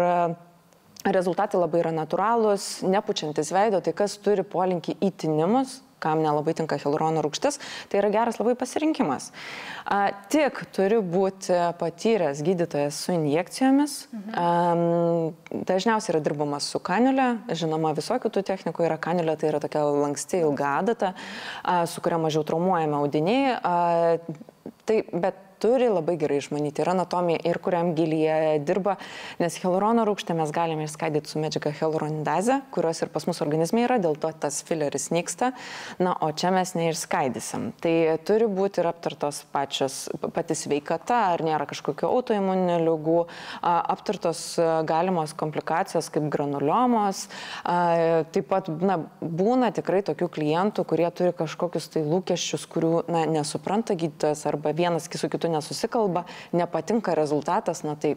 rezultatai labai yra natūralūs, nepučiantis veido, tai kas turi polinkį į tinimus, kam nelabai tinka hialurono rūgštis, tai yra geras labai pasirinkimas. Tik turi būti patyręs gydytojas su injekcijomis. Dažniausiai yra dirbamas su kaniulė, žinoma, visokių tų technikų yra kaniulė, tai yra tokia lanksti ilga adata, su kuria mažiau traumuojame audiniai. Bet turi labai gerai išmanyti ir anatomiją, ir kuriam gilyje dirba, nes hialurono rūgštę mes galime išskaidyti su medžiaga hialuronidazė, kurios ir pas mūsų organizme yra, dėl to tas fileris nyksta, o čia mes neišskaidysim. Tai turi būti ir aptartos pati sveikata, ar nėra kažkokio autoimuninių ligų, aptartos galimos komplikacijos kaip granuliomos, taip pat būna tikrai tokių klientų, kurie turi kažkokius tai lūkesčius, kurių nesupranta gydytojas arba vienas su kitu nesusikalba, nepatinka rezultatas, tai...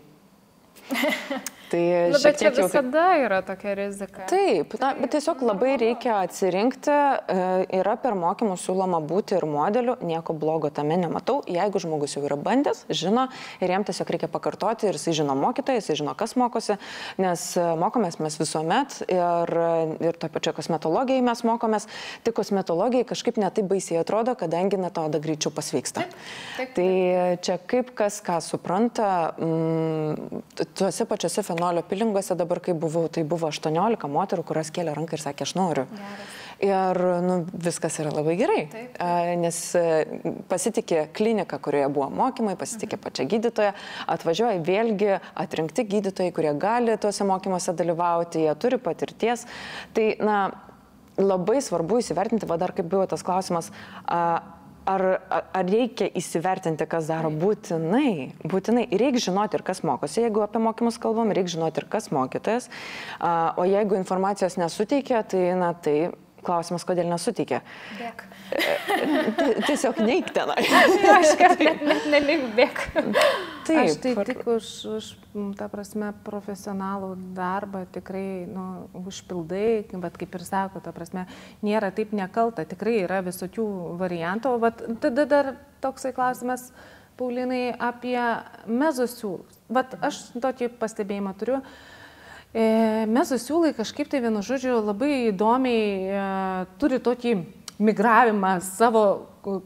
Bet čia visada yra tokia rizika. Taip, bet tiesiog labai reikia atsirinkti, yra per mokymus siūloma būti ir modeliu, nieko blogo tame nematau, jeigu žmogus jau yra bandęs, žino ir jam tiesiog reikia pakartoti ir jisai žino mokytoją, jisai žino, kas mokosi, nes mokomės mes visuomet ir to pačio kosmetologijai mes mokomės, tik kosmetologijai kažkaip netaip baisiai atrodo, kadangi ta oda greičiau pasveiksta. Tai čia kaip kas ką supranta, tuose pačiose fenolio pilinguose dabar, kai buvau, tai buvo 18 moterų, kurios kėlė ranką ir sakė, aš noriu. Ir viskas yra labai gerai, nes pasitikė klinika, kurioje buvo mokymai, pasitikė pačia gydytoja, atvažiuoja vėlgi atrinkti gydytojai, kurie gali tuose mokymuose dalyvauti, jie turi patirties. Tai, labai svarbu įsivertinti, dar kaip buvo tas klausimas, ar reikia įsivertinti, kas daro? Būtinai. Ir reikia žinoti, ir kas mokosi. Jeigu apie mokymus kalbam, reikia žinoti, ir kas mokytojas. O jeigu informacijos nesuteikia, tai klausimas, kodėl nesuteikia. Bėk. Tiesiog neik tenai. Aš kad net nelink bėk. Aš tai tik už, ta prasme, profesionalų darbą tikrai užpildai, bet kaip ir sako, ta prasme, nėra taip nekalta, tikrai yra visokių variantų. Tada dar toksai klausimas, Paulinai, apie mezosiūlus. Aš tokį pastebėjimą turiu. Mezosiūlai kažkaip tai vienu žodžiu labai įdomiai turi tokį migravimą savo,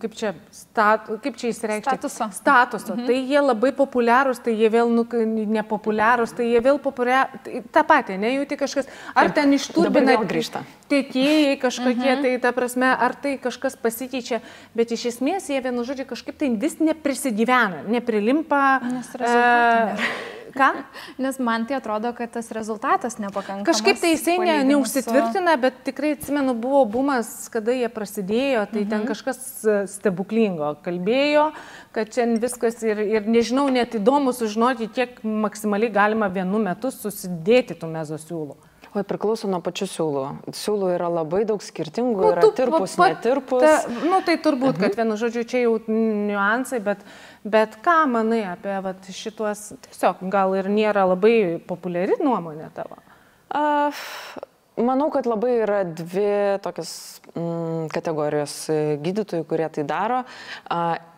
kaip čia įsireikšti? Statuso. Tai jie labai populiarūs, tai jie vėl nepopuliarūs, tai jie vėl populiarūs. Ta pati, nejauti kažkas. Ar ten išturbina tiekėjai kažkokie, tai ta prasme, ar tai kažkas pasikeičia. Bet iš esmės jie vienu žodžiu kažkaip tai vis neprisigyvena, neprilimpa. Ką? Nes man tai atrodo, kad tas rezultatas nepakankamas. Kažkaip tai jisai neužsitvirtina, bet tikrai atsimenu, buvo bumas, kada jie prasidėjo, tai ten kažkas stebuklingo kalbėjo, kad čia viskas ir nežinau, net įdomu sužinoti, kiek maksimaliai galima vienu metu susidėti tų mezosiūlų. Priklauso nuo pačių siūlų. Siūlų yra labai daug skirtingų, yra tirpus, netirpus. Tai turbūt, kad vienu žodžiu čia jau niuansai, bet ką manai apie šituos, tiesiog gal ir nėra labai populiari nuomonė tavo? Manau, kad labai yra dvi tokios kategorijos gydytojų, kurie tai daro.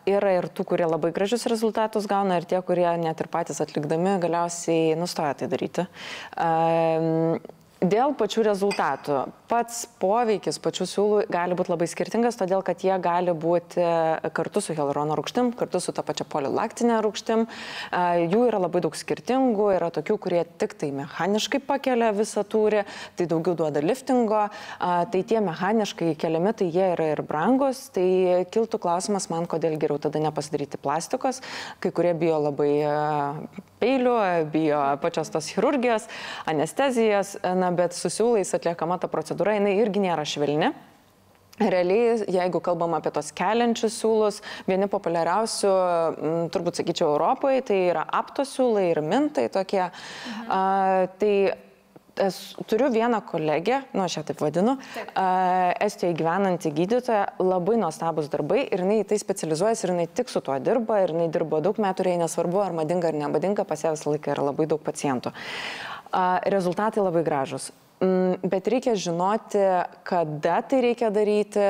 Yra ir tų, kurie labai gražius rezultatus gauna, ir tie, kurie net ir patys atlikdami galiausiai nustoja tai daryti. Dėl pačių rezultatų. Pats poveikis pačių siūlų gali būti labai skirtingas, todėl kad jie gali būti kartu su hialurono rūgštim, kartu su ta pačia polilaktinė rūgštim. Jų yra labai daug skirtingų, yra tokių, kurie tik tai mechaniškai pakelia visą tūrį, tai daugiau duoda liftingo. Tai tie mechaniškai keliami, tai jie yra ir brangus. Tai kiltų klausimas man, kodėl geriau tada nepasidaryti plastikos. Kai kurie bijo labai peilių, bijo pačios tos chirurgijos, anestezijos, bet su siūlais atliekama ta procedūra, jinai irgi nėra švelni. Realiai, jeigu kalbam apie tos keliančius siūlus, vieni populiariausių, turbūt sakyčiau, Europoje, tai yra apto siūlai ir mintai tokie. Turiu vieną kolegę, aš ją taip vadinu, Estijoje gyvenanti gydytoja, labai nuostabus darbai ir jinai tai specializuojasi ir jinai tik su tuo dirba ir jinai dirbo daug metų ir jai nesvarbu, ar madinga ar nemadinga, pas ją visą laiką yra labai daug pacientų. Rezultatai labai gražus. Bet reikia žinoti, kada tai reikia daryti,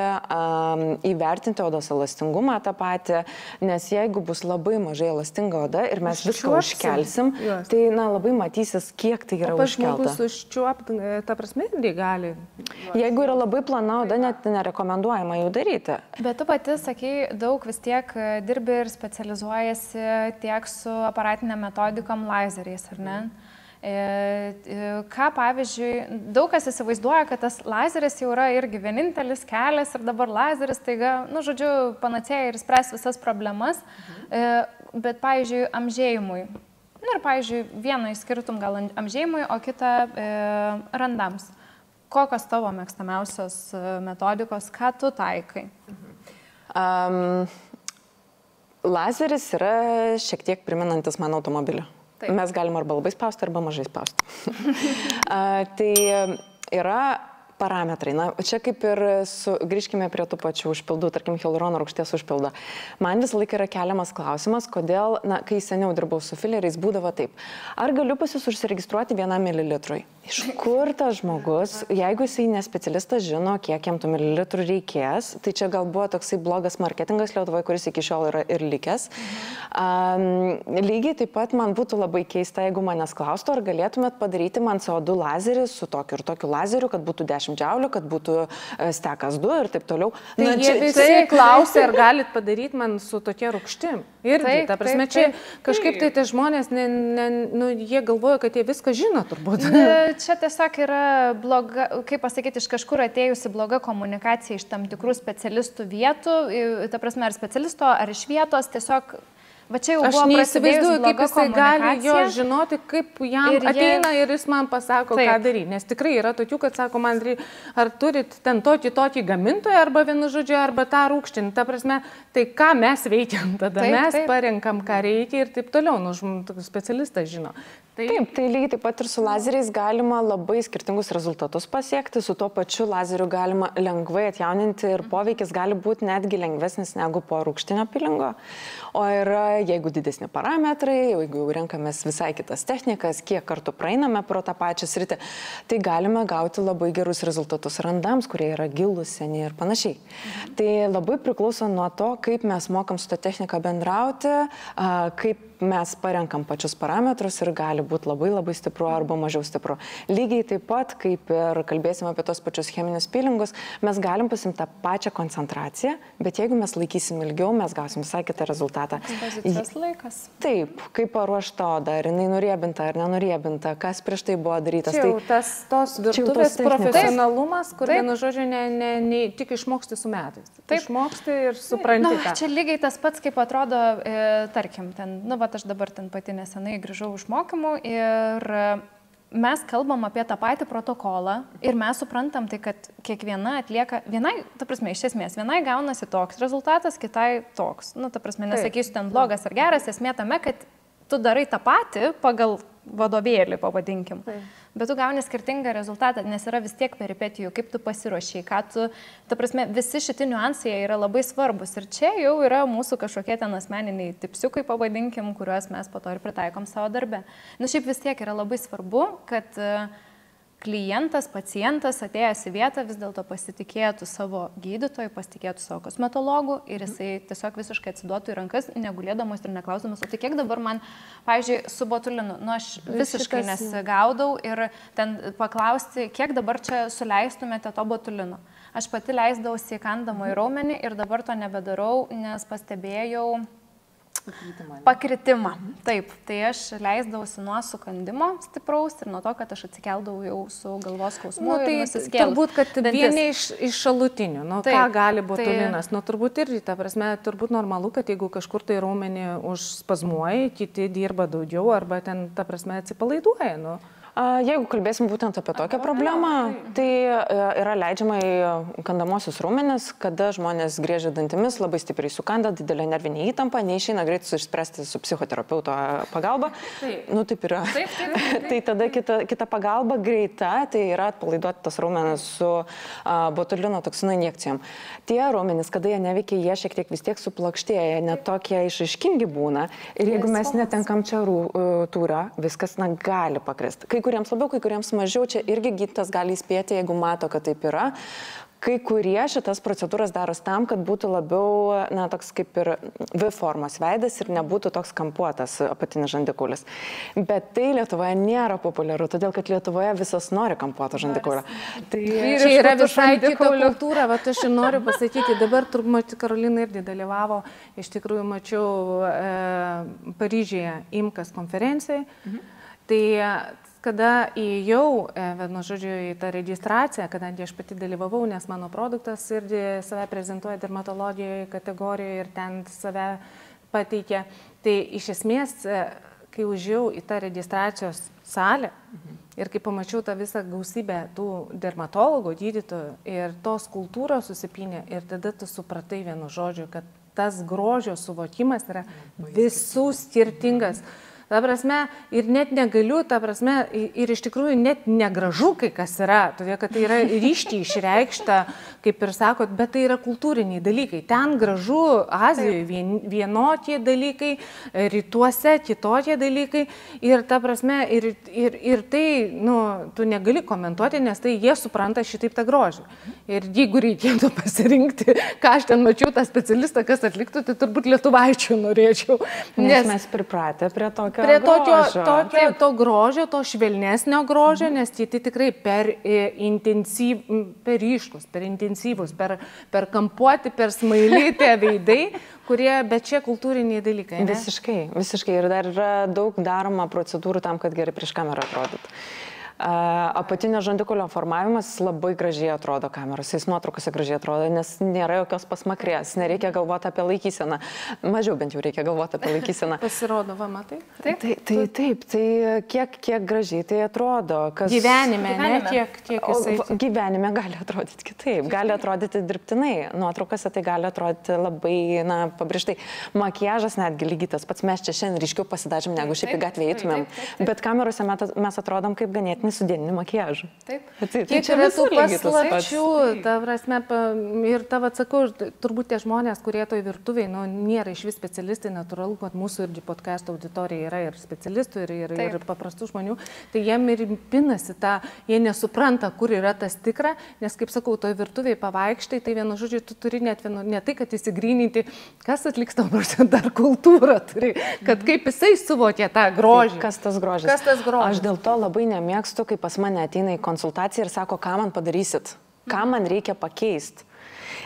įvertinti odos elastingumą tą patį, nes jeigu bus labai mažai elastinga oda ir mes viską užkelsim, tai labai matysis, kiek tai yra užkelta. Žmogus užčiuopti, ta prasme, gali. Jeigu yra labai plana oda, net nerekomenduojama jų daryti. Bet tu pati, sakai, daug vis tiek dirbi ir specializuojasi tiek su aparatinėm metodikom lazeriais, ar ne? Ką, pavyzdžiui, daug kas įsivaizduoja, kad tas lazeris jau yra irgi vienintelis kelias ir dabar lazeris taiga, žodžiu, panacėja ir spręs visas problemas, bet, pavyzdžiui, amžėjimui. Ir, pavyzdžiui, vieną išskirtum gal amžėjimui, o kitą randams. Kokios tavo mėgstamiausios metodikos, ką tu taikai? Lazeris yra šiek tiek priminantis mano automobilį. Mes galim arba labai spausti, arba mažai spausti. Tai yra parametrai. Čia kaip ir grįžkime prie tų pačių užpildų, tarkim, hialurono rūgšties užpildo. Man visą laiką yra keliamas klausimas, kodėl, kai seniau dirbau su fileriais, būdavo taip. Ar galiu pas jūs užsiregistruoti 1 mililitrui? Iš kur tas žmogus, jeigu jisai nespecialistas žino, kiek jam tų mililitrų reikės, tai čia gal buvo toksai blogas marketingas Lietuvoje, kuris iki šiol yra ir likęs. Lygiai taip pat man būtų labai keista, jeigu manęs klaustų, ar galėtumėt padaryti man CO2 lazerį su tokiu ir tokiu lazeriu, kad būtų 10 džiaulių, kad būtų stekas 2 ir taip toliau. Tai jie visi klausia, ar galit padaryti man su tokia rūgštim. Irgi, ta prasme, čia kažkaip tai tie žmonės, jie galvoja, kad jie viską žino turbūt. Čia tiesiog yra bloga, kaip pasakyti, iš kažkur atėjusi bloga komunikacija iš tam tikrų specialistų vietų, ta prasme, ar specialisto, ar iš vietos, tiesiog, va čia jau buvo prasidėjusi bloga kaip jisai gali jo žinoti, kaip jam ateina ir jis man pasako, ką daryti. Nes tikrai yra tokių, kad sako, man, ar turit ten tokį gamintoją, arba vienu žodžiu, arba tą rūgštinį. Ta prasme, tai ką mes veikiam tada? Mes parenkam, ką reikia ir taip toliau. Specialistas žino. Taip, tai lygiai taip pat ir su lazeriais galima labai skirtingus rezultatus pasiekti, su tuo pačiu lazeriu galima lengvai atjauninti ir poveikis gali būti netgi lengvesnis negu po rūgštinio pilingo. O yra, jeigu didesni parametrai, jeigu jau renkamės visai kitas technikas, kiek kartų praeiname pro tą pačią sritį, tai galime gauti labai gerus rezultatus randams, kurie yra gilūs, seni ir panašiai. Tai labai priklauso nuo to, kaip mes mokam su tą techniką bendrauti, kaip mes parenkam pačius parametrus ir gali būti labai labai stipru arba mažiau stipru. Lygiai taip pat, kaip ir kalbėsime apie tos pačius cheminius pilingus, mes galim pasimti tą pačią koncentraciją, bet jeigu mes laikysim ilgiau, mes gausim visai kitą rezultatą. Kompozicijos laikas. Taip, kaip paruošta oda, ar jinai nuriebinta ar nenuriebinta, kas prieš tai buvo darytas. Čia jau tos virtuvės profesionalumas, kur, vienu žodžiu, tik išmoksti su metais. Išmoksti ir supranti. Čia lygiai tas pats, kaip atrodo, tarkim, ten, aš dabar ten pati nesenai grįžau iš mokymų ir mes kalbam apie tą patį protokolą ir mes suprantam tai, kad kiekviena atlieka, vienai, ta prasme, iš esmės, vienai gaunasi toks rezultatas, kitai toks. Ta prasme, nesakysiu ten blogas ar geras, esmė tame, kad tu darai tą patį pagal vadovėlį, pavadinkim. Bet tu gauni skirtingą rezultatą, nes yra vis tiek peripetijų, kaip tu pasiruošiai, ką tu, ta prasme, visi šitie niuansai yra labai svarbus. Ir čia jau yra mūsų kažkokie ten asmeniniai tipsiukai, pavadinkim, kuriuos mes po to ir pritaikom savo darbe. Šiaip vis tiek yra labai svarbu, kad klientas, pacientas atėjęs į vietą vis dėlto pasitikėtų savo gydytojui, pasitikėtų savo kosmetologu ir jisai tiesiog visiškai atsiduotų į rankas, negulėdamas ir neklausdamas, o tai kiek dabar man, pavyzdžiui, su botulinu, aš visiškai nesigaudau ir ten paklausti, kiek dabar čia suleistumėte to botulino. Aš pati leisdavausi įkandamą į raumenį ir dabar to nebedarau, nes pastebėjau pakritimą. Taip, tai aš leisdavausi nuo sukandimo stipraus ir nuo to, kad aš atsikeldavau jau su galvos skausmu ir nusiskėliau. Turbūt, kad vieni iš šalutinių, ką gali botulinas, turbūt irgi, ta prasme, turbūt normalu, kad jeigu kažkur tai raumenį užspazmuoja, kiti dirba daugiau arba ten, ta prasme, atsipalaiduoja, Jeigu kalbėsim būtent apie tokią problemą, tai yra leidžiama į kandamosius raumenis, kada žmonės griežia dantimis, labai stipriai sukanda, didelė nervinė įtampa, neišeina greitai išspręsti su psichoterapeuto pagalba. Taip yra. Tai tada kita pagalba greita, tai yra atpalaiduoti tas raumenis su botulino toksino injekcijom. Tie raumenis, kada jie neveikia, jie šiek tiek vis tiek suplokštėja, net tokie išaiškingi būna. Ir jeigu mes netenkam čia tūrio, viskas gali pakristi. Kai kuriems labiau, kai kuriems mažiau, čia irgi gydytojas gali įspėti, jeigu mato, kad taip yra. Kai kurie šitas procedūras daros tam, kad būtų labiau, na, toks kaip ir V formos veidas ir nebūtų toks kampuotas apatinis žandikaulis. Bet tai Lietuvoje nėra populiaru, todėl kad Lietuvoje visos nori kampuoto žandikaulio. Tai čia yra visai kita kultūra, va aš noriu pasakyti, dabar turbūt Karolina irgi dalyvavo, iš tikrųjų mačiau Paryžiuje IMKAS konferencijai. Tai kada įėjau, žodžiu, į tą registraciją, kadangi aš pati dalyvavau, nes mano produktas irgi save prezentuoja dermatologijoje kategorijoje ir ten save pateikia, tai iš esmės, kai užėjau į tą registracijos salę ir kai pamačiau tą visą gausybę tų dermatologų, gydytojų ir tos kultūros susipynė ir tada tu supratai vienu žodžiu, kad tas grožio suvokimas yra visų skirtingas. Ta prasme, ir net negaliu, ta prasme, ir iš tikrųjų net negražu kai kas yra, todėl kad tai yra ryškiai išreikšta, kaip ir sakot, bet tai yra kultūriniai dalykai. Ten gražu, Azijoje vienokie dalykai, rytuose kitokie dalykai ir ta prasme, ir tai, nu, tu negali komentuoti, nes tai jie supranta šitaip tą grožį. Ir jeigu reikėtų pasirinkti, ką aš ten mačiau, tą specialistą, kas atliktų, tai turbūt lietuvaičių norėčiau. Nes mes pripratę prie tokio to grožio, to švelnesnio grožio, nes tai tikrai per ryškus, per intensyvus, per kampuoti, per smailyti veidai, kurie, bet čia kultūriniai dalykai. Ne? Visiškai. Ir dar yra daug daroma procedūrų tam, kad gerai prieš kamerą atrodytų. Apatinio žandikaulio formavimas labai gražiai atrodo kamerose, jis nuotraukose gražiai atrodo, nes nėra jokios pasmakrės, nereikia galvoti apie laikyseną. Mažiau bent jau reikia galvoti apie laikyseną. Pasirodo, va, matai? Taip, tai kiek gražiai tai atrodo. Gyvenime, ne? Kiek jisai. Gyvenime gali atrodyti kitaip, gali atrodyti dirbtinai, nuotraukose tai gali atrodyti labai, na, pabrėžtai. Makiažas netgi lygiai tas pats, mes čia šiandien ryškiau pasidažėm, negu šiaip į gatvę eitumėm, bet kamerose mes atrodom kaip ganėtinai sudėninį makiažą. Taip. Kiek yra tų paslapčių, ta prasme, ir tavo atsakau, turbūt tie žmonės, kurie toj virtuviai, nu, nėra iš vis specialistai, natūralu, kad mūsų irgi podcast auditorija yra ir specialistų, ir paprastų žmonių, tai jiem ir pinasi tą, jie nesupranta, kur yra tas tikra, nes, kaip sakau, toj virtuviai pavaikštai, tai vienu žodžiu, tu turi net ne tai, kad įsigryninti, kas atliks tau, dar kultūrą turi, kad kaip jisai suvokia tą grožį. Kas tas grožis? Aš dėl to labai nemėgstu, kai pas mane ateina į konsultaciją ir sako, ką man padarysit, ką man reikia pakeisti.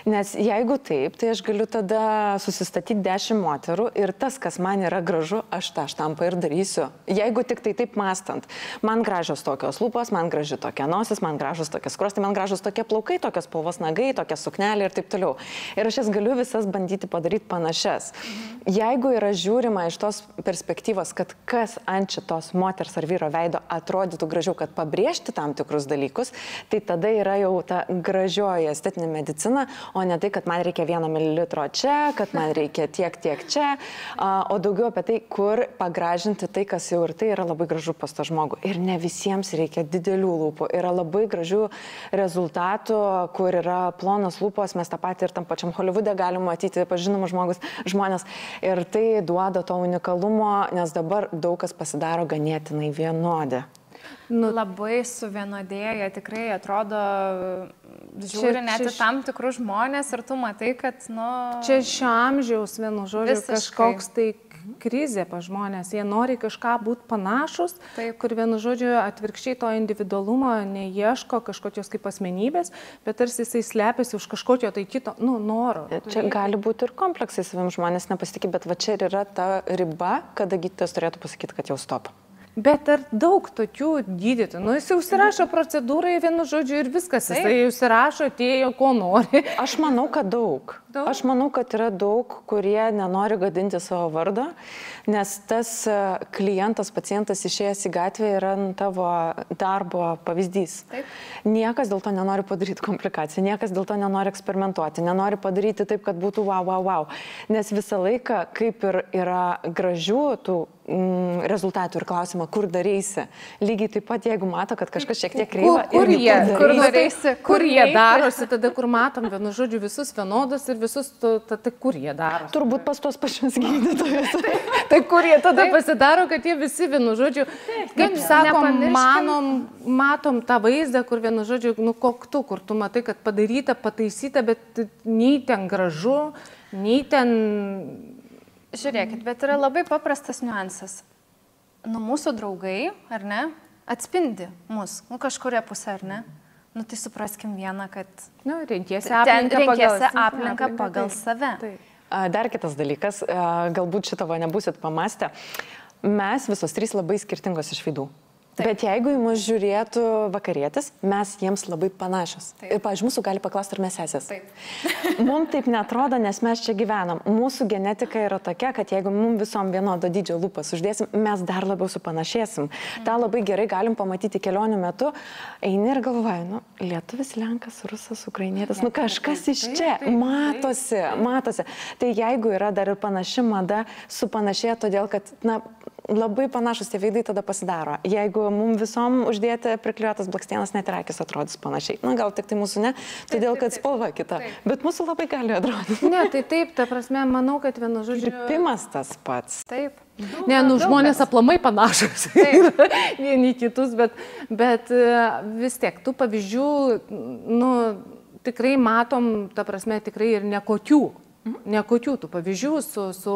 Nes jeigu taip, tai aš galiu tada susistatyti 10 moterų ir tas, kas man yra gražu, aš tą štampą ir darysiu. Jeigu tik tai taip mąstant, man gražios tokios lūpos, man graži tokia nosis, man gražus tokie skruostai, man gražus tokie plaukai, tokios spalvos nagai, tokia suknelė ir taip toliau. Ir aš jas galiu visas bandyti padaryti panašias. Jeigu yra žiūrima iš tos perspektyvos, kad kas ant šitos moters ar vyro veido atrodytų gražiau, kad pabrėžti tam tikrus dalykus, tai tada yra jau ta gražioji estetinė medicina, o ne tai, kad man reikia 1 mililitro čia, kad man reikia tiek čia, o daugiau apie tai, kur pagražinti tai, kas jau ir tai yra labai gražu pas tą žmogų. Ir ne visiems reikia didelių lūpų. Yra labai gražių rezultatų, kur yra plonos lūpos, mes tą patį ir tam pačiam Holivude galime matyti, pažinomus žmonės. Ir tai duoda to unikalumo, nes dabar daug kas pasidaro ganėtinai vienodi. Nu, labai suvienodėja, tikrai atrodo, žiūri net į tam tikrus žmonės ir tu matai, kad, nu... Čia šio amžiaus, vienu žodžiu, kažkoks tai krizė pa žmonės, jie nori kažką būti panašus, kur vienu žodžiu atvirkščiai to individualumo neieško kažkokios kaip asmenybės, bet tarsi jisai slepiasi už kažkokio tai kito, nu, noro. Čia gali būti ir kompleksai savim žmonės nepasitikė, bet va čia ir yra ta riba, kada gydytojas turėtų pasakyti, kad jau stop. Bet ar daug tokių gydytojų? Nu, jis užsirašo procedūrai vienu žodžiu ir viskas. Jis užsirašo, atėjo, ko nori. Aš manau, kad daug. Aš manau, kad yra daug, kurie nenori gadinti savo vardo, nes tas klientas, pacientas išėjęs į gatvę yra tavo darbo pavyzdys. Taip. Niekas dėl to nenori padaryti komplikacijų, niekas dėl to nenori eksperimentuoti, nenori padaryti taip, kad būtų wow. Nes visą laiką, kaip ir yra gražių tų rezultatų ir klausimą, kur darysi. Lygiai taip pat, jeigu mato, kad kažkas šiek tiek kreiva. Kur jie darosi, tada kur matom, vienu žodžiu, visus vienodus ir visus, tai kur jie darosi. Turbūt pas tos pačius gydytojus. Tai kur jie tada pasidaro, kad jie visi, vienu žodžiu, kaip sakom, matom tą vaizdą, kur vienu žodžiu, koktu, kur tu matai, kad padaryta, pataisyta, bet nei ten gražu, nei ten... Žiūrėkit, bet yra labai paprastas niuansas. Mūsų draugai, ar ne, atspindi mus, kažkuria pusė, ar ne? Tai supraskim vieną, kad renkiesi aplinką pagal save. Dar kitas dalykas, galbūt šito nebūsit pamastę, mes visos trys labai skirtingos iš veidų. Bet jeigu į mus žiūrėtų vakarietis, mes jiems labai panašios. Ir, pavyzdžiui, mūsų gali paklausti, ar mes sesės. Mums taip netrodo, nes mes čia gyvenam. Mūsų genetika yra tokia, kad jeigu mums visom vienodo dydžio lūpas uždėsim, mes dar labiau supanašėsim. Ta labai gerai galim pamatyti kelionių metu. Eini ir galvoji, lietuvis, lenkas, rusas, ukrainietis, kažkas iš čia. Matosi. Tai jeigu yra dar ir panaši mada, supanašėja todėl, kad, labai panašus tie veidai tada pasidaro. Jeigu mums visom uždėti priklijuotas blakstienas, net ir akis atrodys panašiai. Gal tik tai mūsų ne, todėl kad spalva kita. Bet mūsų labai gali atrodyti. Ne, tai taip, ta prasme, manau, kad vienu žodžiu... Kirpimas tas pats. Taip. Ne, žmonės aplamai panašus vieni kitus, bet vis tiek, tų pavyzdžių, tikrai matom, ta prasme, tikrai ir nekokių tų pavyzdžių su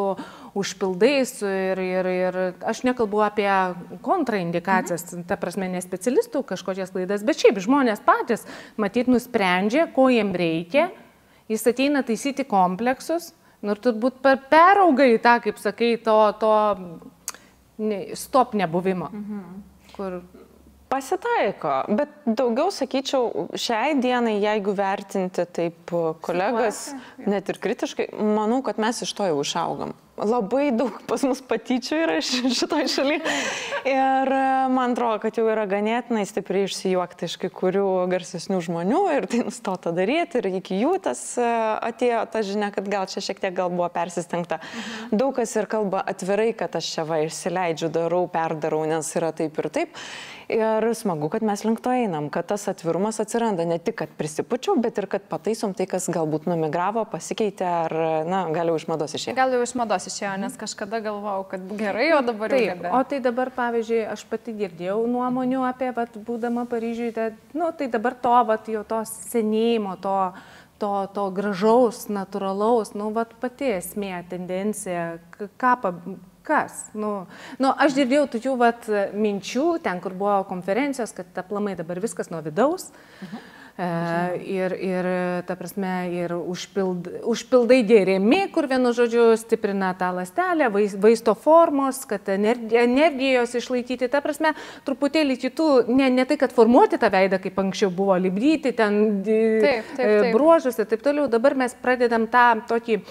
užpildais ir aš nekalbu apie kontraindikacijas, ta prasme, ne specialistų kažkokias klaidas, bet šiaip žmonės patys, matyt, nusprendžia, ko jiem reikia, jis ateina taisyti kompleksus, ir turbūt perauga į tą, kaip sakai, to stop nebuvimo, kur... Pasitaiko, bet daugiau, sakyčiau, šiai dienai, jeigu vertinti taip kolegas, net ir kritiškai, manau, kad mes iš to jau išaugam. Labai daug pas mus patyčių yra šitoj šaly ir man atrodo, kad jau yra ganėtinai stipriai išsijuokti iš kai kurių garsesnių žmonių ir tai nustota daryti ir iki jų tas atėjo ta žinia, kad gal čia šiek tiek gal buvo persistengta. Daug kas ir kalba atvirai, kad aš čia išsileidžiu, darau, perdarau, nes yra taip ir taip. Ir smagu, kad mes link to einam, kad tas atvirumas atsiranda ne tik, kad prisipučiau, bet ir kad pataisom tai, kas galbūt numigravo, pasikeitė ar, gal jau iš mados išėjo. Gal jau iš mados išėjo, nes kažkada galvojau, kad gerai, o dabar jau nebe. O tai dabar, pavyzdžiui, aš pati girdėjau nuomonių apie, būdama Paryžiui, tai dabar jau to senėjimo, to gražaus, natūralaus, pati esmė, tendencija, kas? Aš girdėjau tokių minčių, ten, kur buvo konferencijos, kad aplamai dabar viskas nuo vidaus. Ir, ta prasme, ir užpildai geriami, kur vienu žodžiu stiprina tą ląstelę, vaisto formos, kad energijos išlaikyti, ta prasme, truputėlį kitų, ne tai, kad formuoti tą veidą, kaip anksčiau buvo, lipdyti ten bruožus ir taip toliau. Dabar mes pradedam tą tokį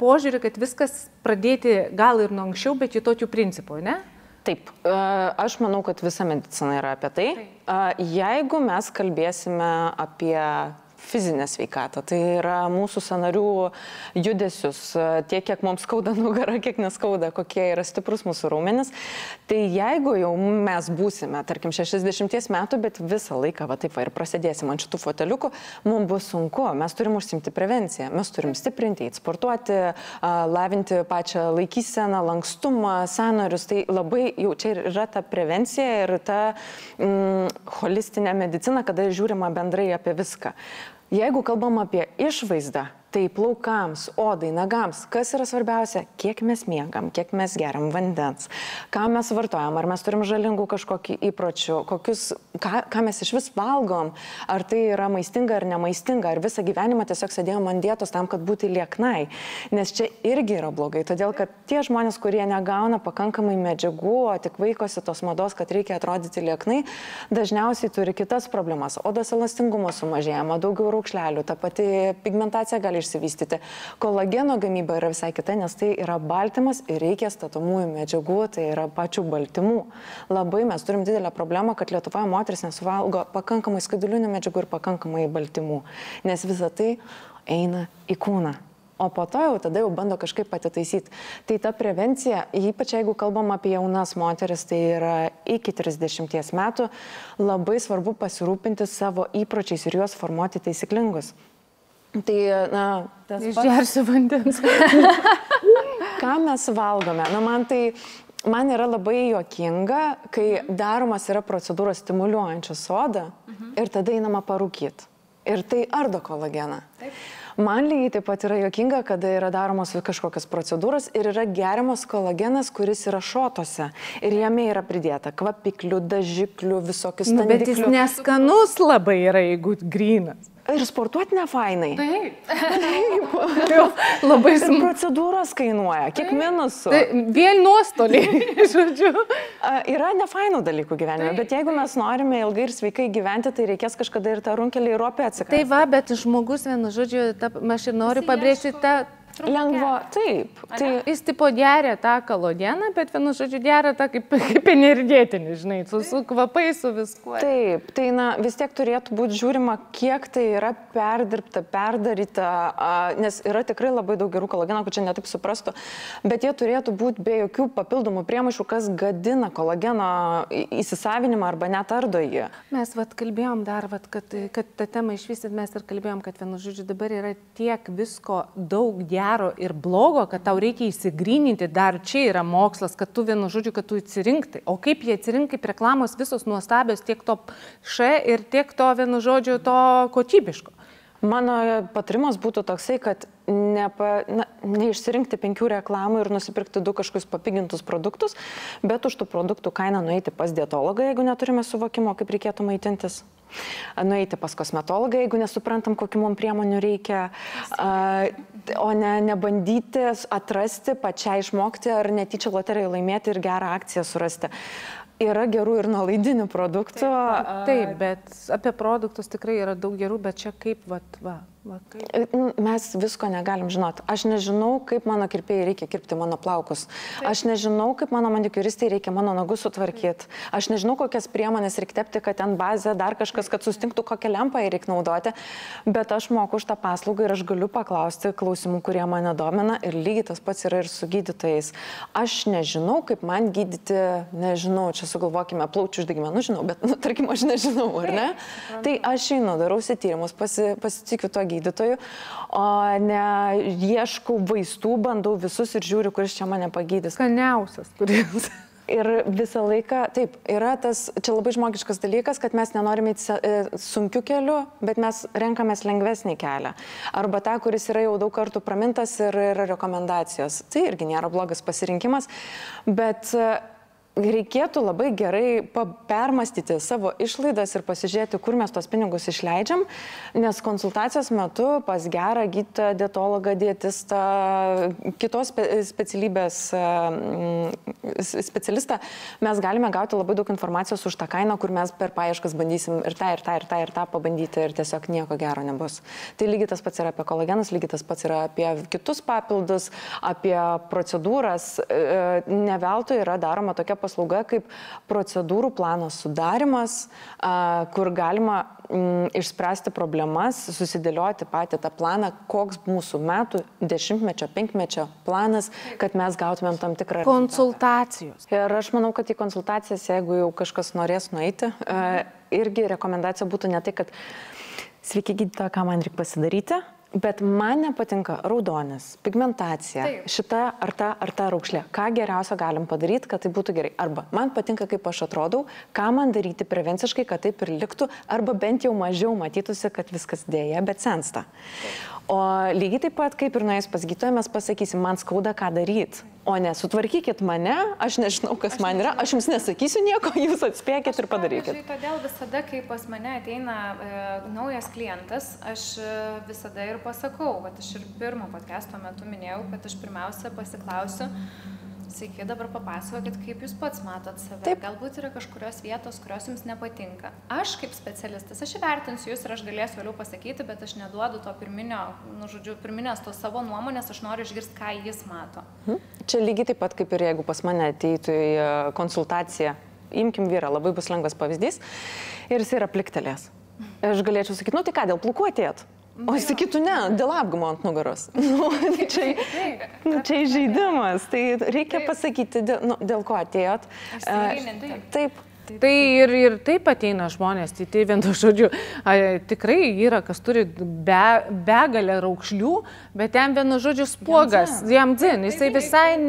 požiūrį, kad viskas pradėti gal ir nuo anksčiau, bet į tokių principų, ne? Taip, aš manau, kad visa medicina yra apie tai. Jeigu mes kalbėsime apie fizinę sveikatą, tai yra mūsų sąnarių judesius, tiek, kiek mums skauda nugarą, kiek neskauda, kokie yra stiprus mūsų raumenis, tai jeigu jau mes būsime, tarkim, 60 metų, bet visą laiką, ir prasidėsim ant šitų foteliukų, mums bus sunku, mes turim užsimti prevenciją, mes turim stiprinti, sportuoti, lavinti pačią laikyseną, lankstumą, sąnarius, tai labai jau čia yra ta prevencija ir ta holistinė medicina, kada žiūrima bendrai apie viską. Jeigu kalbam apie išvaizdą, tai plaukams, odai, nagams, kas yra svarbiausia, kiek mes miegam, kiek mes geriam vandens, ką mes vartojam, ar mes turim žalingų kažkokį įpročių, ką mes iš vis valgom, ar tai yra maistinga ar nemaistinga, ar visą gyvenimą tiesiog sėdėjom ant dietos tam, kad būti lieknai, nes čia irgi yra blogai, todėl kad tie žmonės, kurie negauna pakankamai medžiagų, o tik vaikosi tos mados, kad reikia atrodyti lieknai, dažniausiai turi kitas problemas, odos elastingumo sumažėjimo, daugiau raukšlelių, ta pati pigmentacija gali išsivystyti. Kolageno gamyba yra visai kita, nes tai yra baltymas ir reikia statomųjų medžiagų, tai yra pačių baltymų. Labai mes turim didelę problemą, kad Lietuvoje moteris nesuvalgo pakankamai skaidulinių medžiagų ir pakankamai baltymų, nes visa tai eina į kūną. o po to jau tada jau bando kažkaip atitaisyti. Tai ta prevencija, ypač jeigu kalbam apie jaunas moteris, tai yra iki 30 metų, labai svarbu pasirūpinti savo įpročiais ir juos formuoti taisyklingus. Tai, na, tas pats. Išgersiu vandens. Ką mes valgome? Na, man yra labai juokinga, kai daromas yra procedūros stimuliuojančios sodą ir tada einama parūkyti. Ir tai ardo kolageną. Taip. Man lygiai taip pat yra juokinga, kada yra daromos kažkokios procedūros ir yra geriamas kolagenas, kuris yra šotose. Ir jame yra pridėta kvapiklių, dažiklių, visokių standiklių. Bet jis neskanus labai yra, jeigu grynas. Ir sportuoti ne fainai. Taip. Labai ir procedūros kainuoja, kiek minusų. Tai vėl nuostoliai, žodžiu. Yra nefainų dalykų gyvenime, bet jeigu mes norime ilgai ir sveikai gyventi, tai reikės kažkada ir tą runkelį ir ropę atsikasti. Tai va, bet žmogus, vienu žodžiu, aš ir noriu pabrėžti tą... Lengvo, taip. Tai jis tipo geria tą kolageną, bet vienu žodžiu geria tą kaip energetinį, žinai, su kvapai, su viskuo. Taip, tai na, vis tiek turėtų būti žiūrima, kiek tai yra perdirbta, perdaryta, nes yra tikrai labai daug gerų kolageno, kad čia netaip suprastų, bet jie turėtų būti be jokių papildomų priemaišų, kas gadina kolageno įsisavinimą arba net ardo jį. Mes kalbėjom dar, kad tą temą išvystyt, mes ir kalbėjom, kad vienu žodžiu dabar yra tiek visko daug gero ir blogo, kad tau reikia įsigryninti, dar čia yra mokslas, kad tu vienu žodžiu, kad tu atsirinkti. O kaip jie atsirinkai, kaip reklamos visos nuostabios, tiek to ir tiek to vienu žodžiu to kokybiško. Mano patarimas būtų toksai, kad neišsirinkti 5 reklamų ir nusipirkti 2 kažkokius papigintus produktus, bet už tų produktų kainą nueiti pas dietologą, jeigu neturime suvokimo, kaip reikėtų maitintis. Nueiti pas kosmetologą, jeigu nesuprantam, kokių mums priemonių reikia, o nebandyti atrasti, pačiai išmokti ar netyčia loterijoje laimėti ir gerą akciją surasti. Yra gerų ir nuolaidinių produktų. Taip, bet apie produktus tikrai yra daug gerų, bet čia kaip, kaip? Mes visko negalim žinoti. Aš nežinau, kaip mano kirpėjai reikia kirpti mano plaukus. Aš nežinau, kaip mano manikiuristai reikia mano nagus sutvarkyti. Aš nežinau, kokias priemonės reikia tepti, kad ten bazė, dar kažkas, kad sustinktų, kokią lempą reikia naudoti. Bet aš moku už tą paslaugą ir aš galiu paklausti klausimų, kurie mane domina. Ir lygiai tas pats yra ir su gydytojais. Aš nežinau, kaip man gydyti, nežinau, čia sugalvokime plaučių uždegimą, žinau, bet, tarkim, aš nežinau, ar ne? Tai aš einu, darausi tyrimus, pasitikiu to gydytoju, o ne ieškau vaistų, bandau visus ir žiūriu, kuris čia mane pagydys. Skaniausias, kuris. Ir visą laiką, taip, yra tas, čia labai žmogiškas dalykas, kad mes nenorime eiti sunkiu keliu, bet mes renkamės lengvesnį kelią. Arba tą, kuris yra jau daug kartų pramintas ir yra rekomendacijos. Tai irgi nėra blogas pasirinkimas, bet reikėtų labai gerai permastyti savo išlaidas ir pasižiūrėti, kur mes tos pinigus išleidžiam, nes konsultacijos metu pas gerą gydytoją, dietologą, dietistą, kitos specialybės specialistą mes galime gauti labai daug informacijos už tą kainą, kur mes per paieškas bandysim ir tą pabandyti ir tiesiog nieko gero nebus. Tai lygiai tas pats yra apie kolagenus, lygiai tas pats yra apie kitus papildus, apie procedūras. Ne veltui yra daroma tokia paslauga kaip procedūrų plano sudarimas, kur galima išspręsti problemas, susidėlioti patį tą planą, koks mūsų metų, 10-mečio, 5-mečio planas, kad mes gautumėm tam tikrą konsultacijos. Ir aš manau, kad į konsultacijas, jeigu jau kažkas norės nueiti, irgi rekomendacija būtų ne tai, kad sveiki gydytoja, ką man reikia pasidaryti, bet man nepatinka raudonis, pigmentacija, šita ar ta raukšlė. Ką geriausio galim padaryti, kad tai būtų gerai. Arba man patinka, kaip aš atrodau, ką man daryti prevenciškai, kad taip ir liktų, arba bent jau mažiau matytųsi, kad viskas dėja, bet sensta. O lygiai taip pat, kaip ir nuėjus pas gydytoją, mes pasakysim, man skauda, ką daryti. O ne, sutvarkykit mane, aš nežinau, kas man yra, aš jums nesakysiu nieko, jūs atspėkit ir padarykit. Todėl visada, kai pas mane ateina naujas klientas, aš visada ir pasakau, kad aš ir pirmo podcast'o metu minėjau, kad aš pirmiausia pasiklausiu, sveiki, dabar papasakokit, kaip jūs pats matot save. Taip. Galbūt yra kažkurios vietos, kurios jums nepatinka. Aš kaip specialistas, aš įvertinsiu jūs ir aš galėsiu vėliau pasakyti, bet aš neduodu to pirminės to savo nuomonės, aš noriu išgirsti, ką jis mato. Čia lygiai taip pat, kaip ir jeigu pas mane ateitų į konsultaciją, imkim vyrą, labai bus lengvas pavyzdys, ir jis yra pliktelės. Aš galėčiau sakyti, nu tai ką, dėl plaukų atėjot? O jis sakytų, ne, dėl apgamo ant nugaros. Čia žaidimas, tai reikia pasakyti, dėl ko atėjot. Taip. Tai ir taip ateina žmonės, tai vienu žodžiu, tikrai yra, kas turi begalę raukšlių, bet ten vienu žodžiu spuogas, jam dzin, jisai visai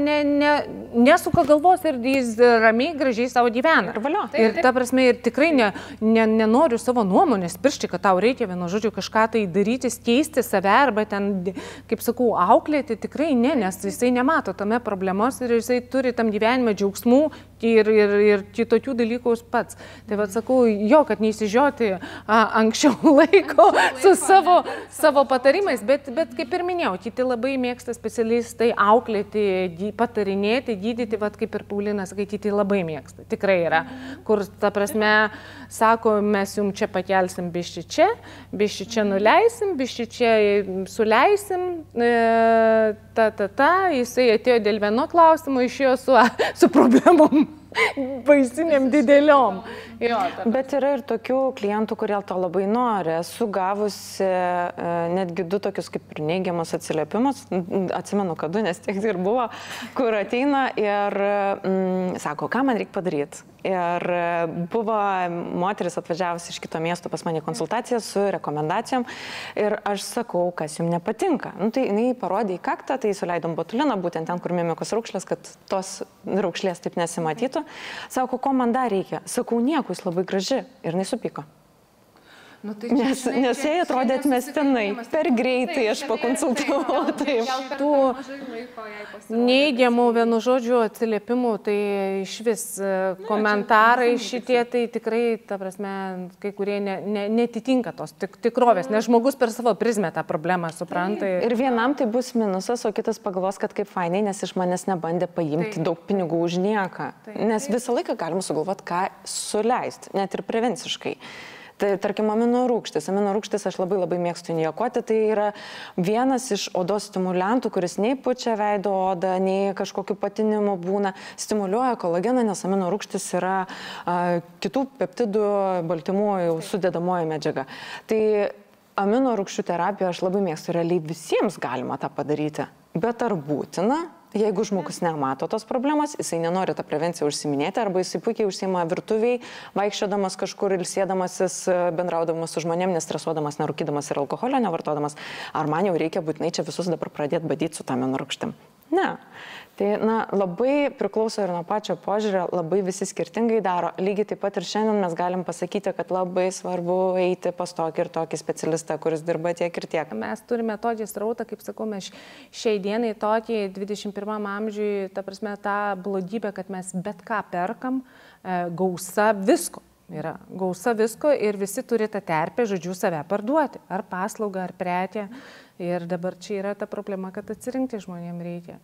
nesuka galvos ir jis ramiai, gražiai savo gyvena. Ir ta prasme, ir tikrai nenoriu savo nuomonės piršti, kad tau reikia vienu žodžiu kažką tai daryti, keisti save arba ten, kaip sakau, auklėti, tikrai ne, nes jisai nemato tame problemos ir jisai turi tam gyvenime džiaugsmų ir tokių dalykų pats. Tai vad sakau, kad neįsižioti anksčiau laiko su savo patarimais, bet kaip ir minėjau, kiti labai mėgsta specialistai auklėti, patarinėti, gydyti, vad kaip ir Paulinas, kai kiti labai mėgsta. Tikrai yra, kur ta prasme sako, mes jums čia pakelsim bišči čia nuleisim, bišči čia suleisim, jisai atėjo dėl vieno klausimo, išėjo su problemom. Baisiniam dideliom. Bet yra ir tokių klientų, kurie to labai nori. Esu gavusi netgi 2 tokius kaip ir neigiamus atsiliepimus, atsimenu, kad 2, nes tiek ir buvo, kur ateina ir sako, ką man reikia padaryti. Ir buvo moteris atvažiavusi iš kito miesto pas mane konsultaciją su rekomendacijom ir aš sakau, kas jums nepatinka. Tai jinai parodė į kaktą, tai suleidom botuliną, būtent ten, kur mimikos raukšlės, kad tos raukšlės taip nesimatytų. Sako, ko man dar reikia? Sakau, nieko, jūs labai graži. Ir jinai supyko. Nes jai atrodė atmestinai, per greitai aš pakonsultavau. Tų neigiamų vienu žodžiu atsiliepimų, tai iš vis komentarai šitie, tai tikrai, ta prasme, kai kurie netitinka tos tikrovės, nes žmogus per savo prizmę tą problemą supranta. Ir vienam tai bus minusas, o kitas pagalvos, kad kaip fainai, nes iš manęs nebandė paimti daug pinigų už nieką. Nes visą laiką galima sugalvoti, ką suleisti, net ir prevenciškai. Tai, tarkim, amino rūgštis aš labai mėgstu injekuoti, tai yra vienas iš odos stimuliantų, kuris nei pučia veido odą, nei kažkokiu patinimu būna, stimuliuoja kolageną, nes amino rūgštis yra kitų peptidų, baltymų sudedamoji medžiaga. Tai amino rūgščių terapiją aš labai mėgstu, realiai visiems galima tą padaryti, bet ar būtina? Jeigu žmogus nemato tos problemos, jisai nenori tą prevenciją užsiminėti, arba jisai puikiai užsiima virtuviai, vaikščiodamas kažkur, ilsėdamasis, bendraudamas su žmonėm, nestresuodamas, nerūkydamas ir alkoholio nevartodamas, ar man jau reikia būtinai čia visus dabar pradėti badyti su amino rūgštim? Ne. Tai, labai priklauso ir nuo pačio požiūrio, labai visi skirtingai daro. Lygiai taip pat ir šiandien mes galim pasakyti, kad labai svarbu eiti pas tokį ir tokį specialistą, kuris dirba tiek ir tiek. Mes turime tokį srautą, kaip sakau, mes šiai dienai tokį 21 amžiui, ta prasme, tą blogybę, kad mes bet ką perkam, gausa visko. Yra gausa visko ir visi turi tą terpę, žodžiu, save parduoti. Ar paslaugą, ar prekę. Ir dabar čia yra ta problema, kad atsirinkti žmonėms reikia.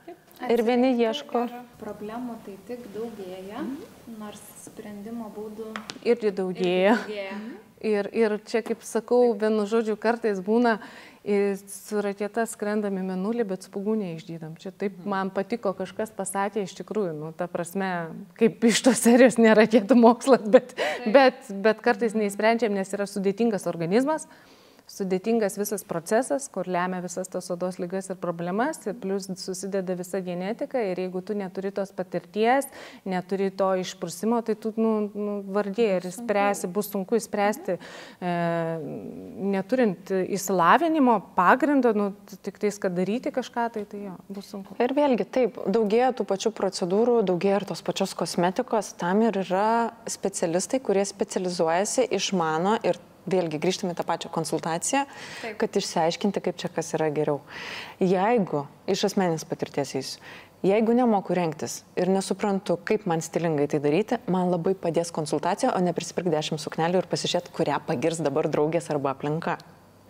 Ir vieni ieško. Problemų tai tik daugėja, nors sprendimo būdų irgi daugėja. Ir čia, kaip sakau, vienu žodžiu, kartais būna su raketa skrendam į mėnulį, bet spūgų neišdydam. Čia taip man patiko, kažkas pasakė iš tikrųjų, ta prasme, kaip iš tos serijos ne raketų mokslas, bet kartais neįsprendžiam, nes yra sudėtingas organizmas. Sudėtingas visas procesas, kur lemia visas tos odos ligas ir problemas, ir plus susideda visa genetika ir jeigu tu neturi tos patirties, neturi to išprusimo, tai tu vardėjai ir spręsi, bus sunku įspręsti, neturint įsilavinimo, pagrindo, tik tais, kad daryti kažką, tai jo, bus sunku. Ir vėlgi, taip, daugėja tų pačių procedūrų, daugėja ir tos pačios kosmetikos, tam ir yra specialistai, kurie specializuojasi, išmano ir vėlgi grįžtame tą pačią konsultaciją, kad išsiaiškinti, kaip čia kas yra geriau. Jeigu, iš asmeninės patirties eisiu, jeigu nemoku rengtis ir nesuprantu, kaip man stilingai tai daryti, man labai padės konsultacija, o ne prisipirkti 10 suknelių ir pasižiūrėti, kurią pagirs dabar draugės arba aplinka.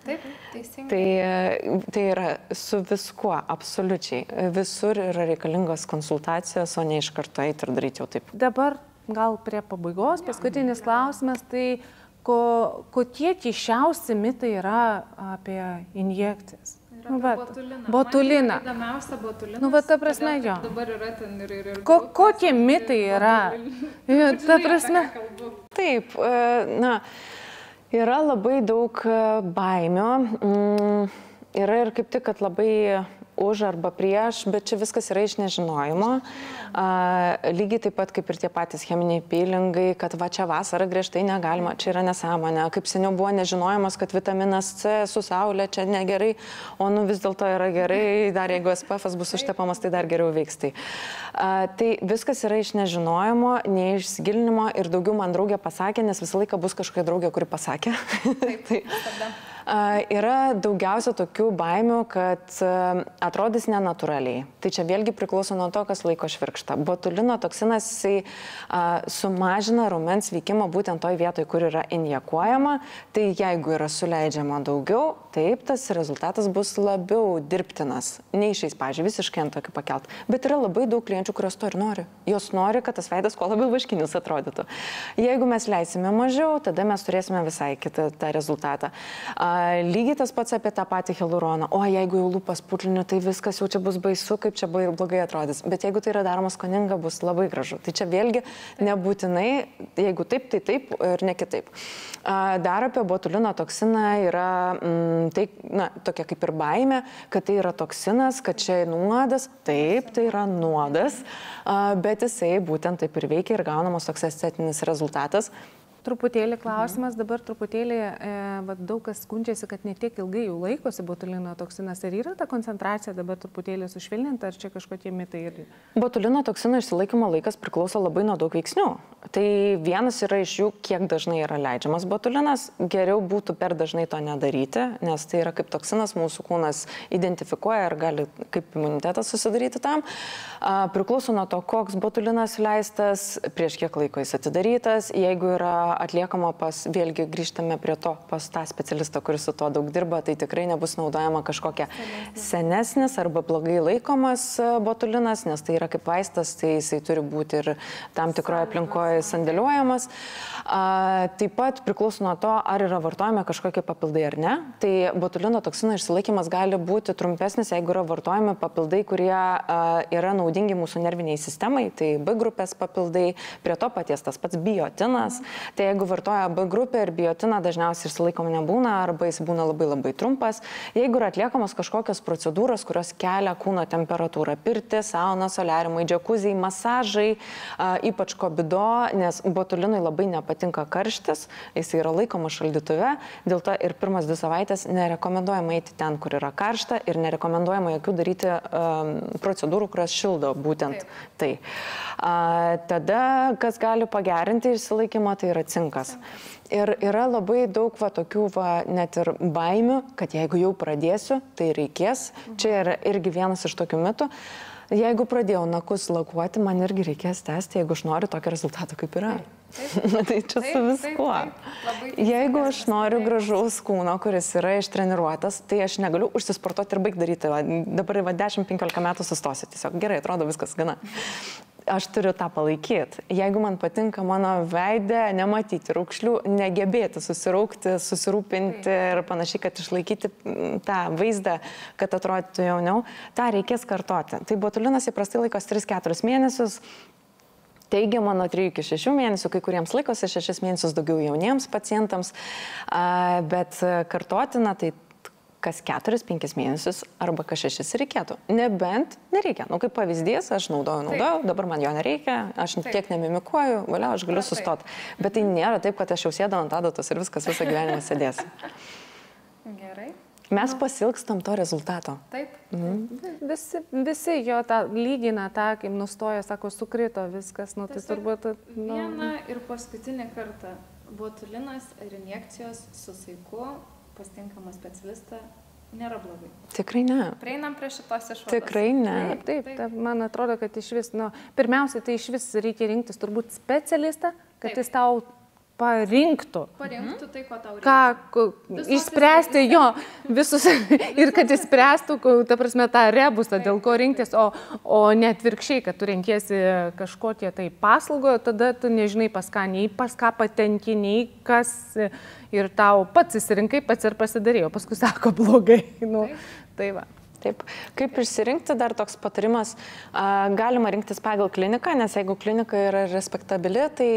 Taip, teisingai. Tai yra su viskuo, absoliučiai. Visur yra reikalingos konsultacijos, o ne iš karto eiti ir daryti jau taip. Dabar gal prie pabaigos, paskutinis klausimas, tai kokie keisčiausi mitai yra apie injekcijas? Botuliną. Įdomiausia botulinas. Ta prasme, jo. Dabar yra ten ir... Kokie mitai yra? Ta prasme. Taip, Yra labai daug baimių. Yra ir kaip tik, kad labai už arba prieš, bet čia viskas yra iš nežinojimo. Lygiai taip pat kaip ir tie patys cheminiai pilingai, kad va čia vasarą griežtai negalima, čia yra nesąmonė. Kaip seniau buvo nežinojimas, kad vitaminas C su saulė čia negerai, o nu vis dėlto yra gerai, dar jeigu SPF bus užtepamas, tai dar geriau veiks. Tai viskas yra iš nežinojimo, neišsigilinimo ir daugiau man draugė pasakė, nes visą laiką bus kažkokia draugė, kuri pasakė. Yra daugiausia tokių baimių, kad atrodys nenatūraliai. Tai čia vėlgi priklauso nuo to, kas laiko švirkštą. Botulino toksinas sumažina raumens veikimą būtent toj vietoj, kur yra injekuojama. Tai jeigu yra suleidžiama daugiau, taip, tas rezultatas bus labiau dirbtinas. Neišeis, pavyzdžiui, visiškai ant tokių pakelt. Bet yra labai daug klienčių, kurios to ir nori. Jos nori, kad tas veidas kuo labiau vaškinis atrodytų. Jeigu mes leisime mažiau, tada mes turėsime visai kitą tą rezultatą. Lygiai tas pats apie tą patį hialuroną. O jeigu jau lūpas putliniu, tai viskas jau čia bus baisu, kaip čia blogai atrodys. Bet jeigu tai yra daroma skoninga, bus labai gražu. Tai čia vėlgi nebūtinai, jeigu taip, tai taip ir ne kitaip. Dar apie botulino toksiną yra tokia kaip ir baimė, kad tai yra toksinas, kad čia nuodas. Taip, tai yra nuodas, bet jisai būtent taip ir veikia ir gaunamas toks estetinis rezultatas. Truputėlį klausimas, dabar truputėlį daug kas skundžiasi, kad netiek ilgai jau laikosi botulino toksinas. Ar yra ta koncentracija dabar truputėlį sušvelninta, ar čia kažkokie mitai? Botulino toksino išsilaikymo laikas priklauso labai nuo daug veiksnių. Tai vienas yra iš jų, kiek dažnai yra leidžiamas botulinas. Geriau būtų per dažnai to nedaryti, nes tai yra kaip toksinas, mūsų kūnas identifikuoja ir gali kaip imunitetas susidaryti tam. Priklauso nuo to, koks botulinas leistas, prieš kiek laiko jis atidarytas. Jeigu yra atliekama vėlgi grįžtame prie to, pas tą specialistą, kuris su to daug dirba, tai tikrai nebus naudojama kažkokia senesnis arba blogai laikomas botulinas, nes tai yra kaip vaistas, tai jisai turi būti ir tam tikroje aplinkoje sandėliuojamas. Taip pat priklauso nuo to, ar yra vartojami kažkokie papildai ar ne. Tai botulino toksino išsilaikymas gali būti trumpesnis, jeigu yra vartojami papildai, kurie yra naudingi mūsų nerviniai sistemai, tai B grupės papildai, prie to paties tas pats biotinas. Tai jeigu vartoja B grupę ir biotiną, dažniausiai išsilaikomi nebūna, arba jis būna labai labai trumpas. Jeigu yra atliekamos kažkokios procedūros, kurios kelia kūno temperatūrą, pirtį, sauną, soliariumai, džakuziai, masažai, ypač kobido, nes botulinui labai nepatinka karštis, jis yra laikomas šaldytuve, dėl to ir pirmas 2 savaitės nerekomenduojama eiti ten, kur yra karšta ir nerekomenduojama jokių daryti procedūrų, kurios šildo būtent tai. Tada, kas gali pagerinti išsilaikymą, tai yra cinkas. Ir yra labai daug tokių net ir baimių, kad jeigu jau pradėsiu, tai reikės. Čia yra irgi vienas iš tokių mitų. Jeigu pradėjau nakus lakuoti, man irgi reikės tęsti, jeigu aš noriu tokio rezultato, kaip yra. Tai čia su viskuo. Jeigu aš noriu gražaus kūno, kuris yra ištreniruotas, tai aš negaliu užsisportuoti ir baigti daryti. Dabar 10-15 metų sustosiu. Tiesiog gerai, atrodo viskas gana. Aš turiu tą palaikyti. Jeigu man patinka mano veide, nematyti raukšlių, negebėti susiraukti, susirūpinti ir panašiai, kad išlaikyti tą vaizdą, kad atrodytų jauniau, tą reikės kartoti. Tai botulinas įprastai laikos 3-4 mėnesius. Teigiama nuo 3 iki 6 mėnesių, kai kuriems laikosi 6 mėnesius daugiau jauniems pacientams, bet kartotina tai kas 4-5 mėnesius arba kas 6 reikėtų. Nebent nereikia. Kaip pavyzdys, aš naudojau, dabar man jo nereikia, aš tiek nemimikuoju, valia, aš galiu sustoti. Bet tai nėra taip, kad aš jau sėdau ant adatos ir viskas visą gyvenimą sėdės. Gerai. Mes pasilgstam to rezultato. Taip. Visi jo lygina tą, kaip nustojo, sako, sukrito viskas. Tai turbūt... Vieną ir paskutinį kartą botulinas ir injekcijos su saiku pas tinkamą specialistą nėra blogai. Tikrai ne. Prieinam prie šitos išvados. Tikrai ne. Taip. Man atrodo, kad iš vis, pirmiausia, tai iš vis reikia rinktis turbūt specialistą, kad jis tau parinktų tai, ko tau reikia. Išspręsti jo visus ir kad išspręstų, ta prasme, tą rebusą, dėl ko rinktis, o ne atvirkščiai, kad tu renkiesi kažkokie tai paslaugo, tada tu nežinai pas ką patenki, nei kas ir tau pats įsirinkai, pats ir pasidarėjo, paskui sako blogai. Tai va. Taip. Kaip išsirinkti, dar toks patarimas, galima rinktis pagal kliniką, nes jeigu klinika yra respektabili, tai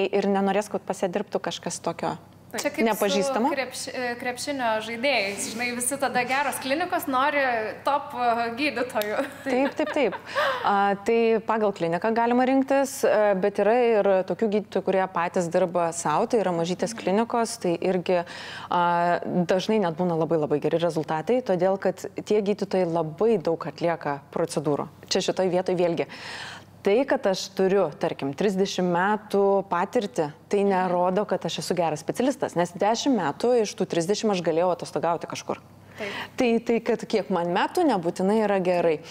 ir nenorės, kad pasidirbtų kažkas tokio Čia kaip nepažįstama. Krepšinio žaidėjais, žinai, visi tada geros klinikos nori top gydytojų. Taip. Tai pagal kliniką galima rinktis, bet yra ir tokių gydytojų, kurie patys dirba savo, tai yra mažytės klinikos, tai irgi dažnai net būna labai geri rezultatai, todėl kad tie gydytojai labai daug atlieka procedūrų. Čia šitoj vietoj vėlgi. Tai, kad aš turiu, tarkim, 30 metų patirtį, tai nerodo, kad aš esu geras specialistas, nes 10 metų iš tų 30 aš galėjau atostogauti kažkur. Tai kad kiek man metų nebūtinai yra gerai.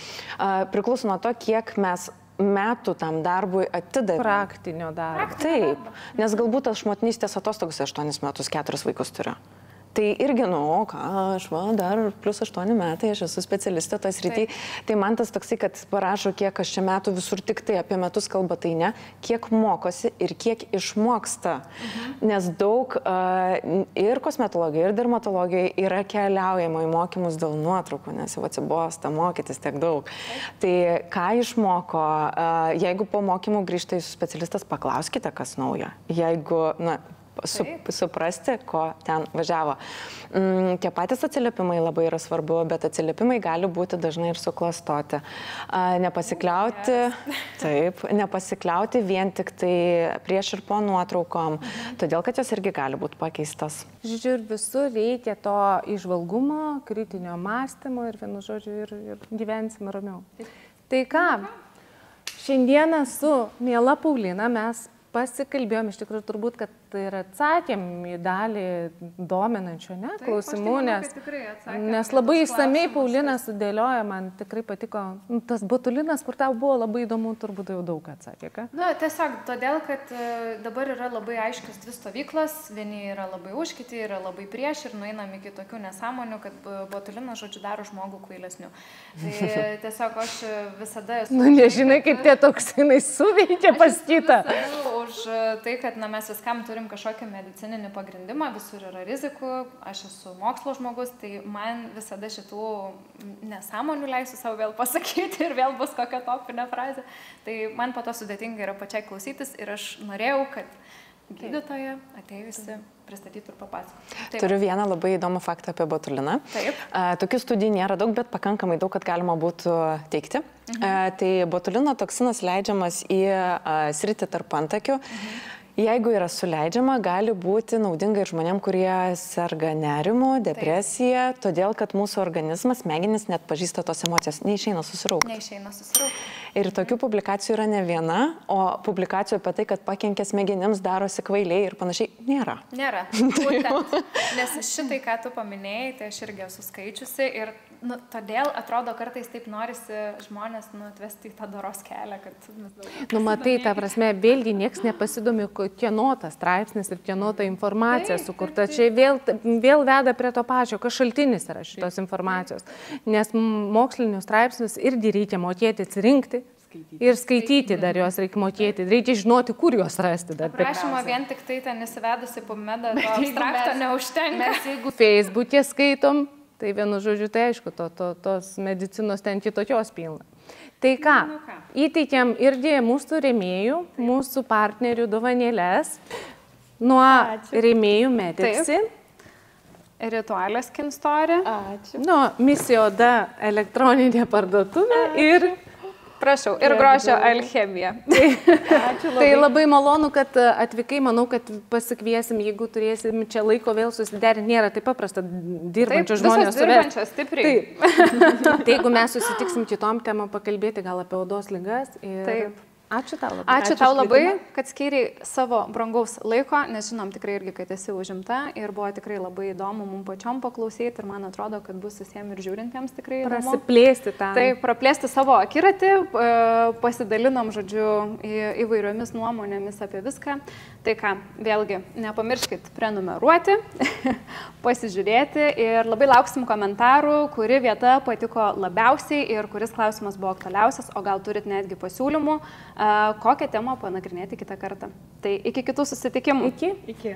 Priklauso nuo to, kiek mes metų tam darbui atidavėme. Praktinio darbo. Taip, nes galbūt aš motinystės atostogose 8 metus 4 vaikus turiu. Tai irgi, aš dar plus 8 metai, aš esu specialistė tos rytį. Tai man tas toksai, kad parašo, kiek aš čia metų visur tik tai apie metus kalba, tai ne, kiek mokosi ir kiek išmoksta. Nes daug ir kosmetologija, ir dermatologija yra keliaujama į mokymus dėl nuotraukų, nes jau atsibosta mokytis tiek daug. Tai ką išmoko, jeigu po mokymų grįžta jūsų specialistas, paklauskite, kas naujo. Jeigu, suprasti, ko ten važiavo. Tie patys atsiliepimai labai yra svarbu, bet atsiliepimai gali būti dažnai ir suklastoti. Nepasikliauti vien tik tai prieš ir po nuotraukom, todėl kad jos irgi gali būti pakeistos. Žodžiu, ir visur reikia to įžvalgumo, kritinio mąstymo ir vienu žodžiu ir gyvensim ramiau. Tai ką, šiandieną su miela Paulina mes pasikalbėjom, iš tikrųjų turbūt, kad tai ir atsakėm į dalį dominančių klausimų, nes labai išsamei Paulina sudėlioja, man tikrai patiko tas botulinas, kur tau buvo labai įdomu, turbūt jau daug atsakė, ką? Tiesiog todėl, kad dabar yra labai aiškios dvi stovyklos, vieni yra labai už, kiti yra labai prieš ir nueinam iki tokių nesąmonių, kad botulinas, žodžiu, daro žmogų kvailesniu. Tai tiesiog aš visada esu... nežinai, kaip tie toksinai suveikia pas kitą. Už tai, kad mes viskam turim kažkokį medicininį pagrindimą, visur yra rizikų, aš esu mokslo žmogus, tai man visada šitų nesąmonių leisiu savo vėl pasakyti ir vėl bus kokia topinė frazė. Tai man po to sudėtinga yra pačiai klausytis ir aš norėjau, kad gydytoja atėjusi pristatytų ir papasakotų. Turiu vieną labai įdomų faktą apie botuliną. Tokių studijų nėra daug, bet pakankamai daug, kad galima būtų teikti. Tai botulino toksinas leidžiamas į sritį tarp antakių. Jeigu yra suleidžiama, gali būti naudinga ir žmonėm, kurie serga nerimu, depresija, todėl kad mūsų organizmas, smegenys net pažįsta tos emocijos, neišeina susiraukti. Ir tokių publikacijų yra ne viena, o publikacijų apie tai, kad pakenkia smegenims, darosi kvailiai ir panašiai, nėra. Nėra, būtent. Nes šitai, ką tu paminėjai, tai aš irgi esu skaičiusi ir todėl atrodo kartais taip norisi žmonės atvesti į tą doros kelią, kad... Matai, ta prasme, vėlgi nieks nepasidomi, kieno tas straipsnis ir kieno ta informacija sukurta. Čia vėl veda prie to pačio, kas šaltinis yra šitos informacijos. Nes mokslinius straipsnius irgi reikia mokėti atsirinkti ir skaityti dar juos reikia mokėti. Reikia žinoti, kur juos rasti. Prašymą vien tik tai ten įsivedusi PubMedą, to abstrakto neužtenka. Mes jeigu Facebook'e skaitom, tai vienu žodžiu, tai aišku, tos medicinos ten kitokios pilna. Tai ką, įteikiam irgi mūsų rėmėjų, mūsų partnerių dovanėlės nuo rėmėjų Mediksi. Ritualės Skin Story. Ačiū. Nuo Misioda elektroninė parduotuvė ir... Prašau, ir grožio alchemija. Ačiū labai. Tai labai malonu, kad atvykai, manau, kad pasikviesim, jeigu turėsim čia laiko vėl susiderinti, nėra taip paprasta dirbančių žmonės. Taip, dirbančios, stipriai. Tai jeigu mes susitiksim kitom temom pakalbėti, gal apie odos ligas. Taip. Ačiū tau labai. Ačiū tau labai, kad skyriai savo brangaus laiko, nes žinom tikrai irgi, kad esi užimta ir buvo tikrai labai įdomu mums pačiom paklausyti ir man atrodo, kad bus visiems ir žiūrintiems tikrai įdomu. Prasiplėsti tą. Taip, praplėsti savo akiratį, pasidalinom, žodžiu, įvairiomis nuomonėmis apie viską. Tai ką, vėlgi, nepamirškit prenumeruoti, pasižiūrėti ir labai lauksim komentarų, kuri vieta patiko labiausiai ir kuris klausimas buvo aktualiausias, o gal turit netgi pasiūlymų, kokią temą panagrinėti kitą kartą. Tai iki kitų susitikimų. Iki. Iki.